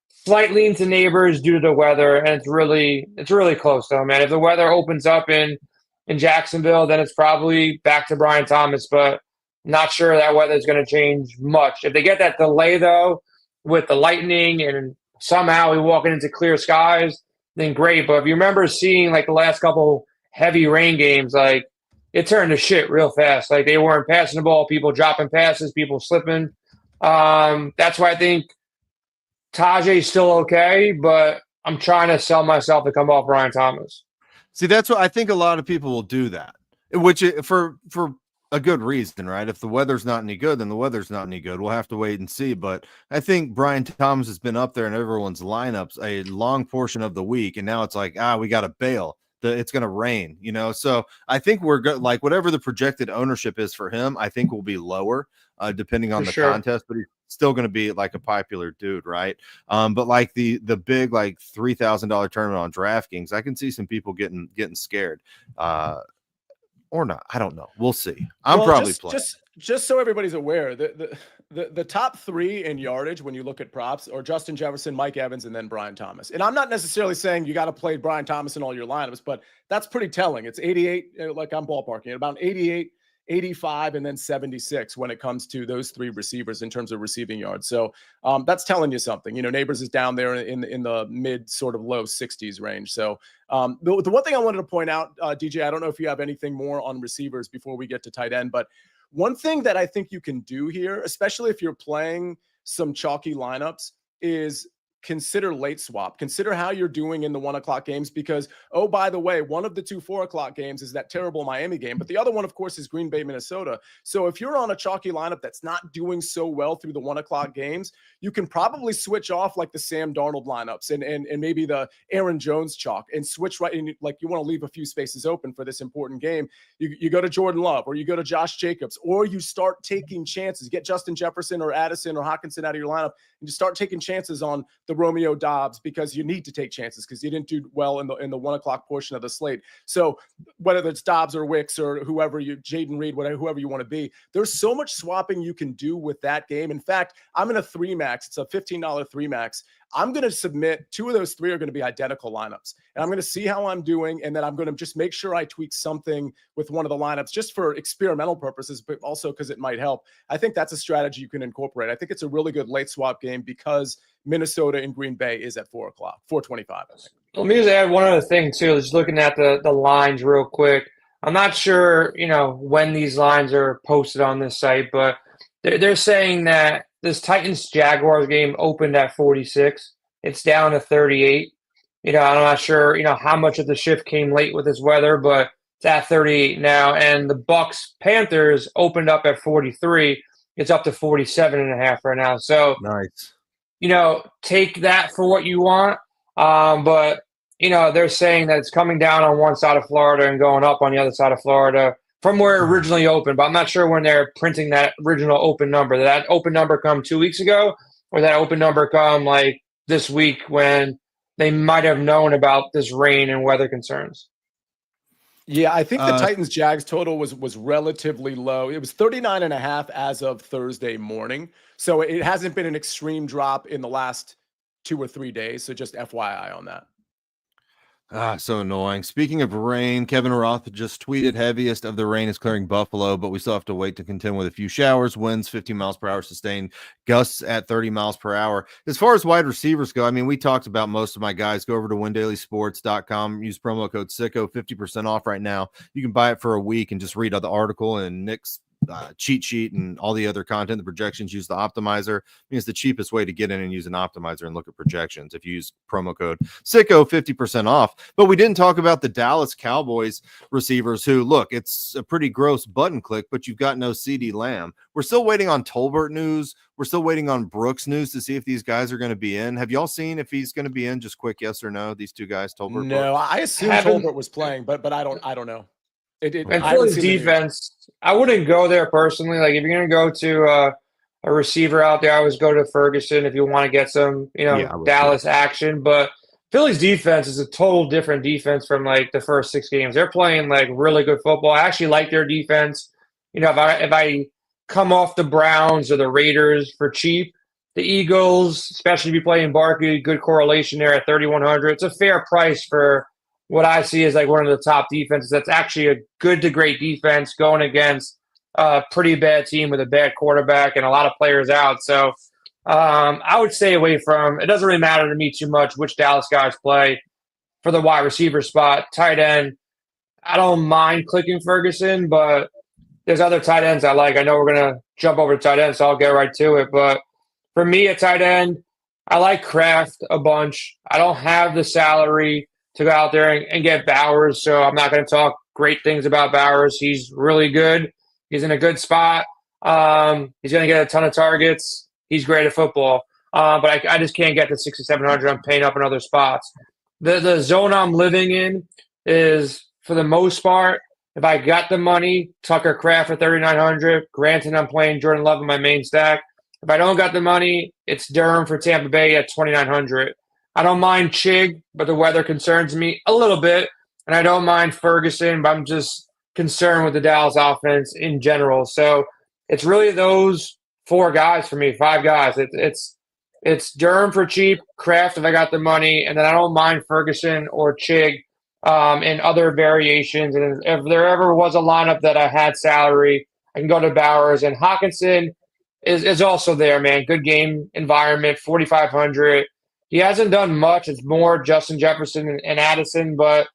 Speaker 2: slight lean to Neighbors due to the weather, and it's really close though, man. If the weather opens up in Jacksonville, then it's probably back to Brian Thomas, but not sure that weather is going to change much. If they get that delay, though, with the lightning and somehow we walk into clear skies, then great. But if you remember seeing the last couple heavy rain games, it turned to shit real fast. They weren't passing the ball, people dropping passes, people slipping. That's why I think Tajay's still okay, but I'm trying to sell myself to come off Brian Thomas.
Speaker 4: See, that's what I think a lot of people will do that, which for a good reason, right? If the weather's not any good, then the weather's not any good. We'll have to wait and see. But I think Brian Thomas has been up there in everyone's lineups a long portion of the week. And now it's we got to bail. It's going to rain, So I think we're good. Whatever the projected ownership is for him, I think will be lower depending on the contest, but he's still going to be a popular dude, right? But the big $3,000 tournament on DraftKings, I can see some people getting scared. Or not. I don't know. We'll see. I'm probably playing.
Speaker 3: Just so everybody's aware, the top three in yardage when you look at props are Justin Jefferson, Mike Evans, and then Brian Thomas. And I'm not necessarily saying you got to play Brian Thomas in all your lineups, but that's pretty telling. It's 88, I'm ballparking it, about 88, 85, and then 76 when it comes to those three receivers in terms of receiving yards. So that's telling you something. Neighbors is down there in the mid sort of low 60s range. So the one thing I wanted to point out, DJ, I don't know if you have anything more on receivers before we get to tight end, but one thing that I think you can do here, especially if you're playing some chalky lineups, is consider late swap. Consider how you're doing in the 1 o'clock games because, oh, by the way, one of the 2 4 o'clock games is that terrible Miami game. But the other one, of course, is Green Bay, Minnesota. So if you're on a chalky lineup that's not doing so well through the 1 o'clock games, you can probably switch off the Sam Darnold lineups and maybe the Aaron Jones chalk and switch right in. You want to leave a few spaces open for this important game. You go to Jordan Love or you go to Josh Jacobs or you start taking chances. Get Justin Jefferson or Addison or Hockenson out of your lineup and you start taking chances on the Romeo Dobbs because you need to take chances because you didn't do well in the 1 o'clock portion of the slate. So whether it's Dobbs or Wicks or Jaden Reed, whoever you want to be, there's so much swapping you can do with that game. In fact, I'm in a 3-max. It's a $15 3-max. I'm going to submit 2 of those 3 are going to be identical lineups, and I'm going to see how I'm doing. And then I'm going to just make sure I tweak something with one of the lineups just for experimental purposes, but also because it might help. I think that's a strategy you can incorporate. I think it's a really good late swap game because Minnesota and Green Bay is at 4 o'clock, 4:25. I think.
Speaker 2: Let me just add one other thing too. Just looking at the lines real quick. I'm not sure, when these lines are posted on this site, but they're saying that this Titans-Jaguars game opened at 46. It's down to 38. I'm not sure, how much of the shift came late with this weather, but it's at 38 now. And the Bucks-Panthers opened up at 43. It's up to 47.5 right now. So,
Speaker 4: nice.
Speaker 2: Take that for what you want. But, they're saying that it's coming down on one side of Florida and going up on the other side of Florida from where it originally opened. But I'm not sure when they're printing that original open number. Did that open number come 2 weeks ago, or that open number come like this week when they might have known about this rain and weather concerns?
Speaker 3: Yeah, I think the Titans-Jags total was relatively low. It was 39.5 as of Thursday morning. So it hasn't been an extreme drop in the last 2 or 3 days. So just FYI on that.
Speaker 4: So annoying. Speaking of rain, Kevin Roth just tweeted heaviest of the rain is clearing Buffalo, but we still have to wait to contend with a few showers, winds 15 miles per hour sustained, gusts at 30 miles per hour. As far as wide receivers go, I mean, we talked about most of my guys. Go over to windailysports.com, use promo code SICKO, 50% off right now. You can buy it for a week and just read the article and Nick's cheat sheet and all the other content. The projections, use the optimizer. I mean, it's the cheapest way to get in and use an optimizer and look at projections if you use promo code SICKO, 50% off. But we didn't talk about the Dallas Cowboys receivers who, look, it's a pretty gross button click, but you've got no CeeDee Lamb. We're still waiting on Tolbert news. We're still waiting on Brooks news to see if these guys are going to be in. Have y'all seen if he's going to be in? Just quick yes or no, these 2 guys, Tolbert?
Speaker 3: No,
Speaker 4: Brooks?
Speaker 3: I assume Tolbert was playing, but I don't know.
Speaker 2: And Philly's defense, I wouldn't go there personally. Like, if you're going to go to a receiver out there, I always go to Ferguson if you want to get some, Dallas action. But Philly's defense is a total different defense from, like, the first 6 games. They're playing, like, really good football. I actually like their defense. If I come off the Browns or the Raiders for cheap, the Eagles, especially if you play in Barkley, good correlation there at 3,100. It's a fair price for what I see is like one of the top defenses. That's actually a good to great defense going against a pretty bad team with a bad quarterback and a lot of players out. So I would stay away from. It doesn't really matter to me too much which Dallas guys play for the wide receiver spot. Tight end, I don't mind clicking Ferguson, but there's other tight ends I like. I know we're going to jump over to tight end, so I'll get right to it. But for me, at tight end, I like Kraft a bunch. I don't have the salary to go out there and get Bowers, so I'm not going to talk great things about Bowers. He's really good. He's in a good spot. He's going to get a ton of targets. He's great at football. But I just can't get to 6,700. I'm paying up in other spots. The zone I'm living in is, for the most part, if I got the money, Tucker Kraft at 3,900. Granted, I'm playing Jordan Love in my main stack. If I don't got the money, it's Durham for Tampa Bay at 2,900. I don't mind Chig, but the weather concerns me a little bit. And I don't mind Ferguson, but I'm just concerned with the Dallas offense in general. So it's really those 4 guys for me, 5 guys. It's Durham for cheap, Kraft if I got the money, and then I don't mind Ferguson or Chig in other variations. And if there ever was a lineup that I had salary, I can go to Bowers. And Hawkinson is also there, man. Good game environment, 4,500. He hasn't done much. It's more Justin Jefferson and Addison. But,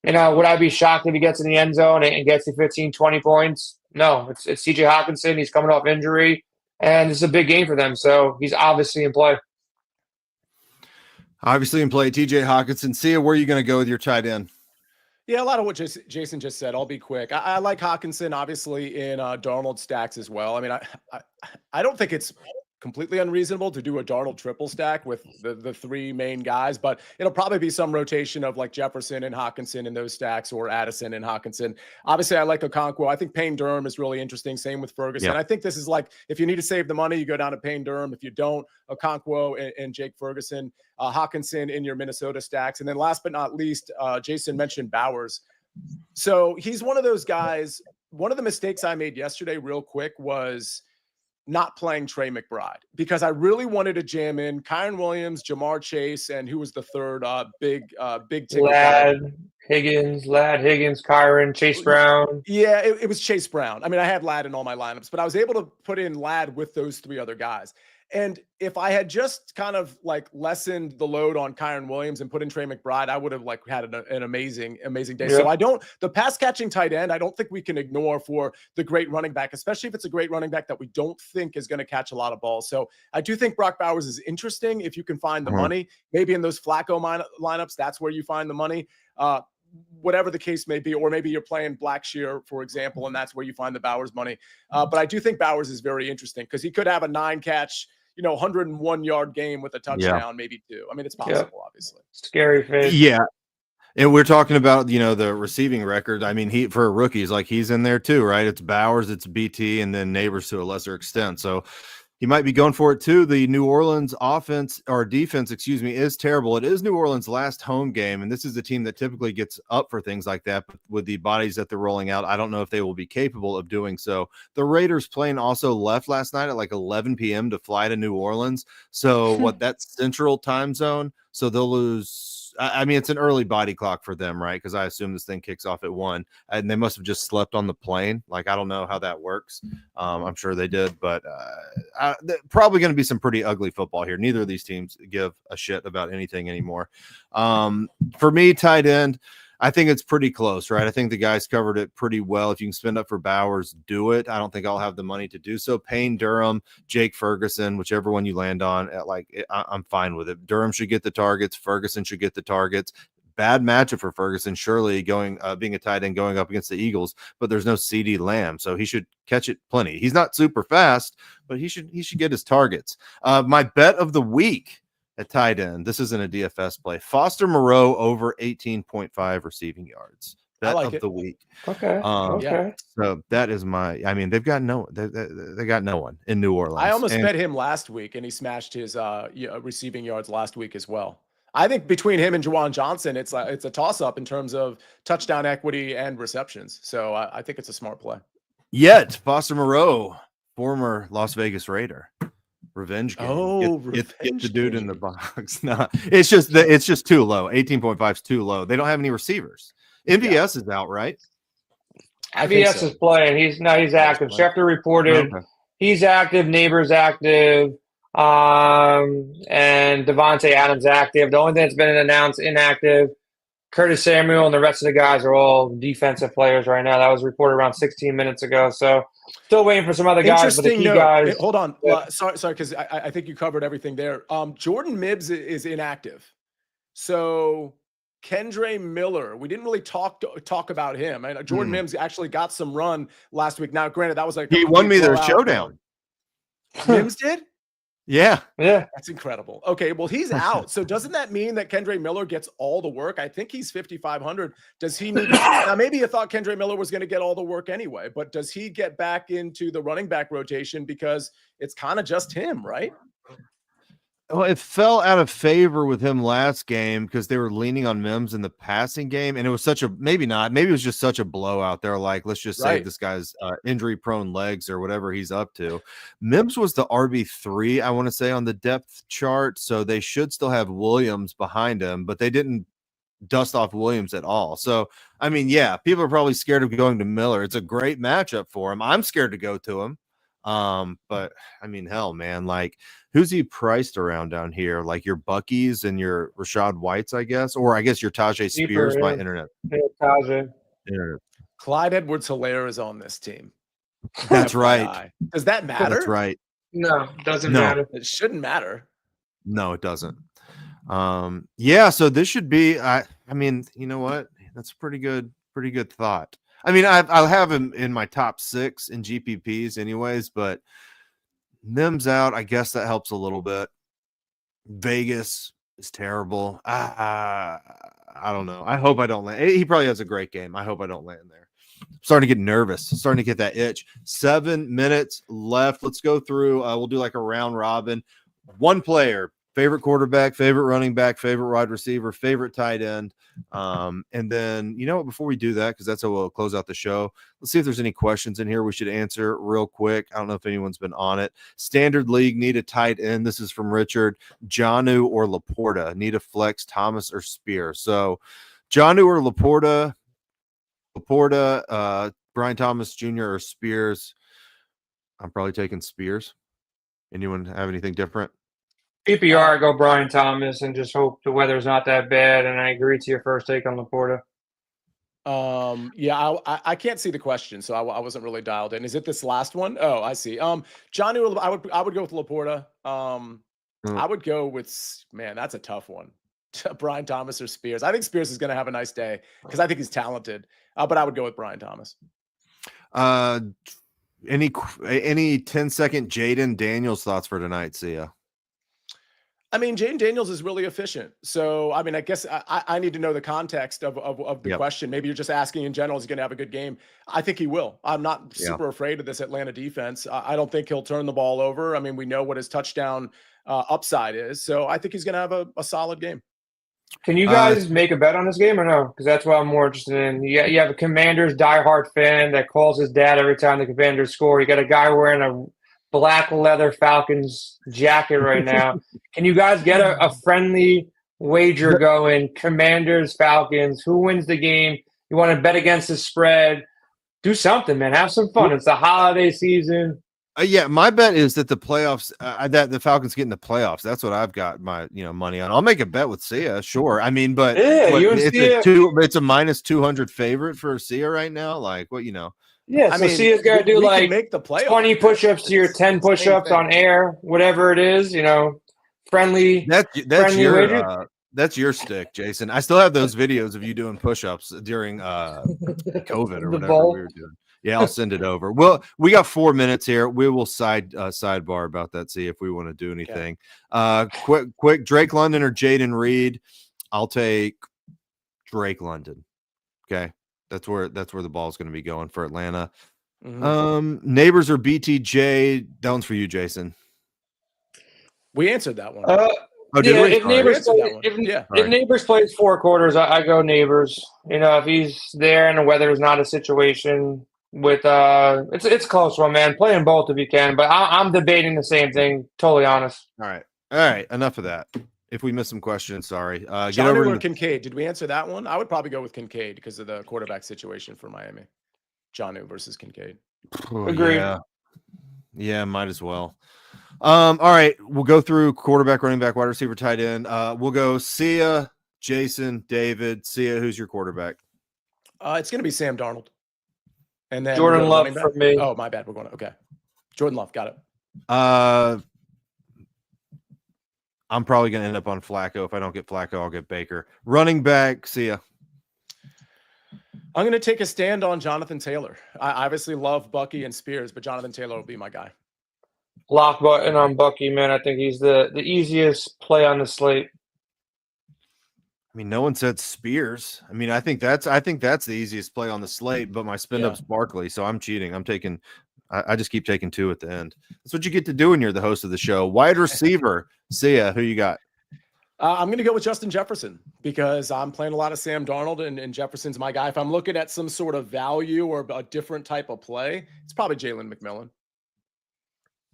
Speaker 2: would I be shocked if he gets in the end zone and gets to 15, 20 points? No, it's TJ Hawkinson. He's coming off injury, and it's a big game for them. So he's obviously in play.
Speaker 4: Obviously in play, TJ Hawkinson. Sia, where are you going to go with your tight end?
Speaker 3: Yeah, a lot of what Jason just said. I'll be quick. I like Hawkinson, obviously, in Darnold stacks as well. I mean, I don't think it's completely unreasonable to do a Darnold triple stack with the three main guys, but it'll probably be some rotation of like Jefferson and Hawkinson in those stacks, or Addison and Hawkinson. Obviously, I like Okonkwo. I think Payne Durham is really interesting. Same with Ferguson.
Speaker 4: Yeah.
Speaker 3: I think this is like, if you need to save the money, you go down to Payne Durham. If you don't, Okonkwo and Jake Ferguson, Hawkinson in your Minnesota stacks. And then last but not least, Jason mentioned Bowers. So he's one of those guys. One of the mistakes I made yesterday real quick was not playing Trey McBride, because I really wanted to jam in Kyron Williams, Jamar Chase, and who was the third big ticket
Speaker 2: Ladd Higgins, Kyron, Chase Brown.
Speaker 3: Yeah, it was Chase Brown. I mean, I had Ladd in all my lineups, but I was able to put in Ladd with those three other guys. And if I had just kind of like lessened the load on Kyron Williams and put in Trey McBride, I would have like had an amazing day.
Speaker 2: Yeah.
Speaker 3: So the pass catching tight end, I don't think we can ignore for the great running back, especially if it's a great running back that we don't think is going to catch a lot of balls. So I do think Brock Bowers is interesting if you can find the money. Maybe in those Flacco lineups, that's where you find the money. Whatever the case may be, or maybe you're playing Blackshear, for example, and that's where you find the Bowers money. But I do think Bowers is very interesting because he could have a 9-catch, 101-yard game with a touchdown, maybe 2. I mean, it's possible, obviously.
Speaker 2: Scary face.
Speaker 4: Yeah. And we're talking about, the receiving record. I mean, for rookies, like he's in there too, right? It's Bowers, it's BT, and then Neighbors to a lesser extent. So he might be going for it too. The New Orleans defense, is terrible. It is New Orleans' last home game, and this is a team that typically gets up for things like that. But with the bodies that they're rolling out, I don't know if they will be capable of doing so. The Raiders plane also left last night at like 11 p.m. to fly to New Orleans. So that's Central Time Zone. So they'll lose. I mean, it's an early body clock for them, right? Because I assume this thing kicks off at 1, and they must have just slept on the plane. Like, I don't know how that works. I'm sure they did, but probably going to be some pretty ugly football here. Neither of these teams give a shit about anything anymore. For me, tight end, I think it's pretty close, right? I think the guys covered it pretty well. If you can spend up for Bowers, do it. I don't think I'll have the money to do so. Payne Durham, Jake Ferguson, whichever one you land on, I'm fine with it. Durham should get the targets. Ferguson should get the targets. Bad matchup for Ferguson, surely being a tight end going up against the Eagles, but there's no CD Lamb, so he should catch it plenty. He's not super fast, but he should get his targets. My bet of the week at tight end, this isn't a DFS play. Foster Moreau over 18.5 receiving yards. Bet of the week.
Speaker 2: Okay. Okay.
Speaker 4: So that is they've got they got no one in New Orleans.
Speaker 3: I almost bet him last week, and he smashed his receiving yards last week as well. I think between him and Juwan Johnson, it's a toss-up in terms of touchdown equity and receptions. So I think it's a smart play.
Speaker 4: Yet Foster Moreau, former Las Vegas Raider. Revenge game. Get the dude in the box. No, it's just too low. 18.5 is too low. They don't have any receivers. MVS is out, right?
Speaker 2: MVS is playing. He's active. Schefter reported he's active. Neighbors active. And Devontae Adams active. The only thing that's been announced inactive, Curtis Samuel, and the rest of the guys are all defensive players right now. That was reported around 16 minutes ago. So still waiting for some other guys, but the key guys.
Speaker 3: Hold on. Sorry, because I think you covered everything there. Jordan Mibbs is inactive. So Kendre Miller, we didn't really talk about him. And Jordan Mibbs actually got some run last week. Now, granted, that was like
Speaker 4: he won me their showdown.
Speaker 3: Mibbs did?
Speaker 2: Yeah.
Speaker 3: That's incredible. Okay, well, he's out. So doesn't that mean that Kendre Miller gets all the work? I think he's 5,500. Does he need now? Maybe you thought Kendre Miller was going to get all the work anyway, but does he get back into the running back rotation because it's kind of just him, right?
Speaker 4: Well, it fell out of favor with him last game because they were leaning on Mims in the passing game, and it was maybe it was just such a blowout. They're like, let's just save this guy's injury-prone legs or whatever he's up to. Mims was the RB3, I want to say, on the depth chart, so they should still have Williams behind him, but they didn't dust off Williams at all. So, I mean, yeah, people are probably scared of going to Miller. It's a great matchup for him. I'm scared to go to him. But I mean, hell, man, like who's he priced around down here? Like your Buckies and your Rashad Whites, I guess, or I guess your Tajay Spears by internet.
Speaker 2: Yeah, Tajay.
Speaker 4: Internet.
Speaker 3: Clyde Edwards-Helaire is on this team.
Speaker 4: That's right.
Speaker 3: Does that matter?
Speaker 4: That's right.
Speaker 2: No, doesn't matter.
Speaker 3: It shouldn't matter.
Speaker 4: No, it doesn't. Yeah, so this should be, I mean, you know what? That's pretty good thought. I mean, I'll have him in my top 6 in GPPs anyways, but Mims out. I guess that helps a little bit. Vegas is terrible. I don't know. I hope I don't land. He probably has a great game. I hope I don't land there. Starting to get nervous. Starting to get that itch. 7 minutes left. Let's go through. We'll do like a round robin. One player, favorite quarterback, favorite running back, favorite wide receiver, favorite tight end. And then, you know what, before we do that, because that's how we'll close out the show, let's see if there's any questions in here we should answer real quick. I don't know if anyone's been on it. Standard league, need a tight end. This is from Richard. Jonnu or Laporta? Need a flex, Thomas or Spear? So Jonnu or Laporta, Brian Thomas Jr. or Spears? I'm probably taking Spears. Anyone have anything different?
Speaker 2: PPR, I go Brian Thomas and just hope the weather's not that bad. And I agree to your first take on Laporta.
Speaker 3: Yeah, I can't see the question, so I wasn't really dialed in. Is it this last one? Oh, I see. Jonnu, I would go with Laporta. I would go with, man, that's a tough one. Brian Thomas or Spears. I think Spears is going to have a nice day because I think he's talented. But I would go with Brian Thomas.
Speaker 4: Any 10-second Jaden Daniels thoughts for tonight? See ya.
Speaker 3: I mean, Jaden Daniels is really efficient. So, I mean, I guess I need to know the context of the question. Maybe you're just asking in general, is he going to have a good game? I think he will. I'm not super afraid of this Atlanta defense. I don't think he'll turn the ball over. I mean, we know what his touchdown upside is. So I think he's going to have a solid game.
Speaker 2: Can you guys make a bet on this game or no? Because that's what I'm more interested in. You have a Commanders diehard fan that calls his dad every time the Commanders score. You got a guy wearing a black leather Falcons jacket right now. Can you guys get a friendly wager going? Commanders, Falcons, who wins the game? You want to bet against the spread? Do something, man. Have some fun. It's the holiday season.
Speaker 4: Yeah, my bet is that the playoffs, that the Falcons get in the playoffs. That's what I've got my money on. I'll make a bet with Sia, sure. I mean, but it's a minus 200 favorite for Sia right now. Like, what
Speaker 2: Yeah,
Speaker 3: I
Speaker 2: so Sia's got to do like
Speaker 3: make the playoffs.
Speaker 2: 20 push-ups to your 10 push-ups on air, whatever it is. Friendly.
Speaker 4: That's your stick, Jason. I still have those videos of you doing push-ups during COVID or whatever we were doing. Yeah, I'll send it over. Well, we got 4 minutes here. We will sidebar about that, see if we want to do anything. Quick, Drake London or Jaden Reed? I'll take Drake London. Okay. That's where the ball is going to be going for Atlanta. Neighbors or BTJ? That one's for you, Jason.
Speaker 3: We answered that one.
Speaker 2: If Neighbors plays 4 quarters, I go Neighbors. If he's there and the weather is not a situation with it's a close one, man. Play them both if you can, but I'm debating the same thing. Totally honest.
Speaker 4: All right. Enough of that. If we missed some questions, sorry.
Speaker 3: Get over to Kincaid. Did we answer that one? I would probably go with Kincaid because of the quarterback situation for Miami. Jonnu versus Kincaid.
Speaker 2: Agreed.
Speaker 4: Yeah, might as well. All right, we'll go through quarterback, running back, wide receiver, tight end. We'll go Sia, Jason, David. Sia, who's your quarterback?
Speaker 3: It's going to be Sam Darnold. And then
Speaker 2: Jordan Love for me.
Speaker 3: Oh, my bad. We're going okay. Jordan Love, got it.
Speaker 4: I'm probably going to end up on Flacco. If I don't get Flacco, I'll get Baker. Running back, see ya.
Speaker 3: I'm going to take a stand on Jonathan Taylor. I obviously love Bucky and Spears, but Jonathan Taylor will be my guy.
Speaker 2: Lock button on Bucky, man. I think he's the easiest play on the slate.
Speaker 4: I mean, no one said Spears. I mean, I think that's the easiest play on the slate, but my spin up's Barkley, so I'm cheating. I just keep taking 2 at the end. That's what you get to do when you're the host of the show. Wide receiver, Sia, who you got?
Speaker 3: I'm going to go with Justin Jefferson because I'm playing a lot of Sam Darnold, and Jefferson's my guy. If I'm looking at some sort of value or a different type of play, it's probably Jalen McMillan.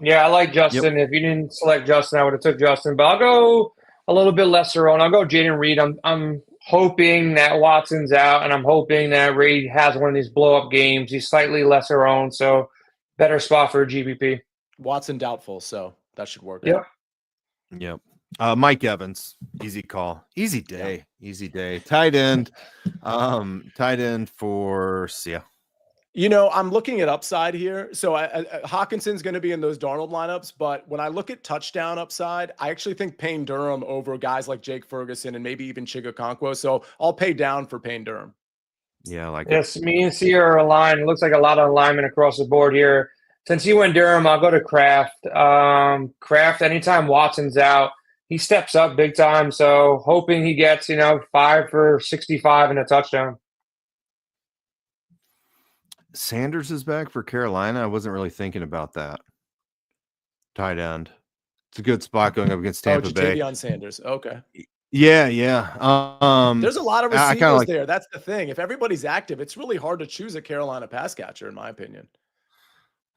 Speaker 2: Yeah, I like Justin. If you didn't select Justin, I would have took Justin. But I'll go a little bit lesser on. I'll go Jaden Reed. I'm hoping that Watson's out, and I'm hoping that Reed has one of these blow-up games. He's slightly lesser owned, so better spot for a GPP.
Speaker 3: Watson doubtful, so that should work.
Speaker 4: Yep. Mike Evans, easy call, easy day. Tight end for Sia.
Speaker 3: I'm looking at upside here. So Hawkinson's going to be in those Darnold lineups, but when I look at touchdown upside, I actually think Payne Durham over guys like Jake Ferguson and maybe even Chigakonkwo. So I'll pay down for Payne Durham.
Speaker 4: Yeah, I like
Speaker 2: it. Me and Sia are aligned. It looks like a lot of alignment across the board here. Since he went Durham, I'll go to Kraft. Kraft, anytime Watson's out, he steps up big time. So hoping he gets, 5 for 65 and a touchdown.
Speaker 4: Sanders is back for Carolina. I wasn't really thinking about that. Tight end. It's a good spot going up against Tampa Bay.
Speaker 3: Ja'Tavion Sanders. Okay.
Speaker 4: Yeah.
Speaker 3: There's a lot of
Speaker 4: I kinda
Speaker 3: receivers there. That's the thing. If everybody's active, it's really hard to choose a Carolina pass catcher, in my opinion.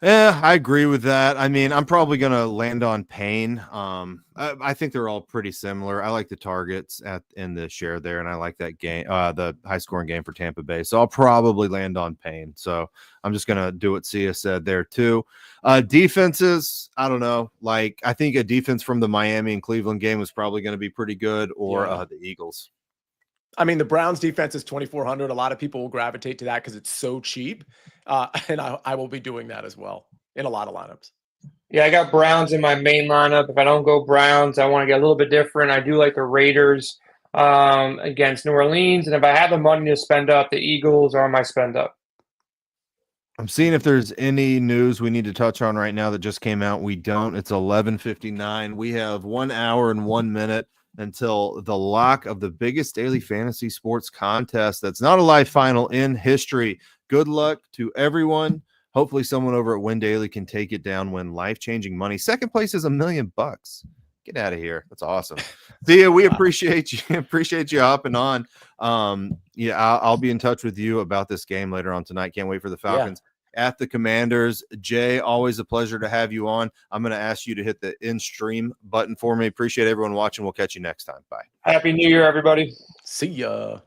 Speaker 4: Yeah, I agree with that. I mean, I'm probably going to land on Payne. I think they're all pretty similar. I like the targets in the share there, and I like that game, the high scoring game for Tampa Bay. So I'll probably land on Payne. So I'm just going to do what Sia said there too. Defenses, I don't know. Like, I think a defense from the Miami and Cleveland game was probably going to be pretty good, or the Eagles.
Speaker 3: I mean, the Browns defense is 2,400. A lot of people will gravitate to that because it's so cheap. And I will be doing that as well in a lot of lineups.
Speaker 2: Yeah, I got Browns in my main lineup. If I don't go Browns, I want to get a little bit different. I do like the Raiders against New Orleans. And if I have the money to spend up, the Eagles are my spend up.
Speaker 4: I'm seeing if there's any news we need to touch on right now that just came out. We don't. It's 11:59. We have 1 hour and 1 minute until the lock of the biggest daily fantasy sports contest. That's not a live final in history. Good luck to everyone. Hopefully someone over at Win Daily can take it down, win life-changing money. Second place is $1 million. Get out of here. That's awesome. Thea, we appreciate you. Appreciate you hopping on. I'll be in touch with you about this game later on tonight. Can't wait for the Falcons at the Commanders. Jay, always a pleasure to have you on. I'm going to ask you to hit the in stream button for me. Appreciate everyone watching. We'll catch you next time. Bye.
Speaker 2: Happy New Year, everybody.
Speaker 3: See ya.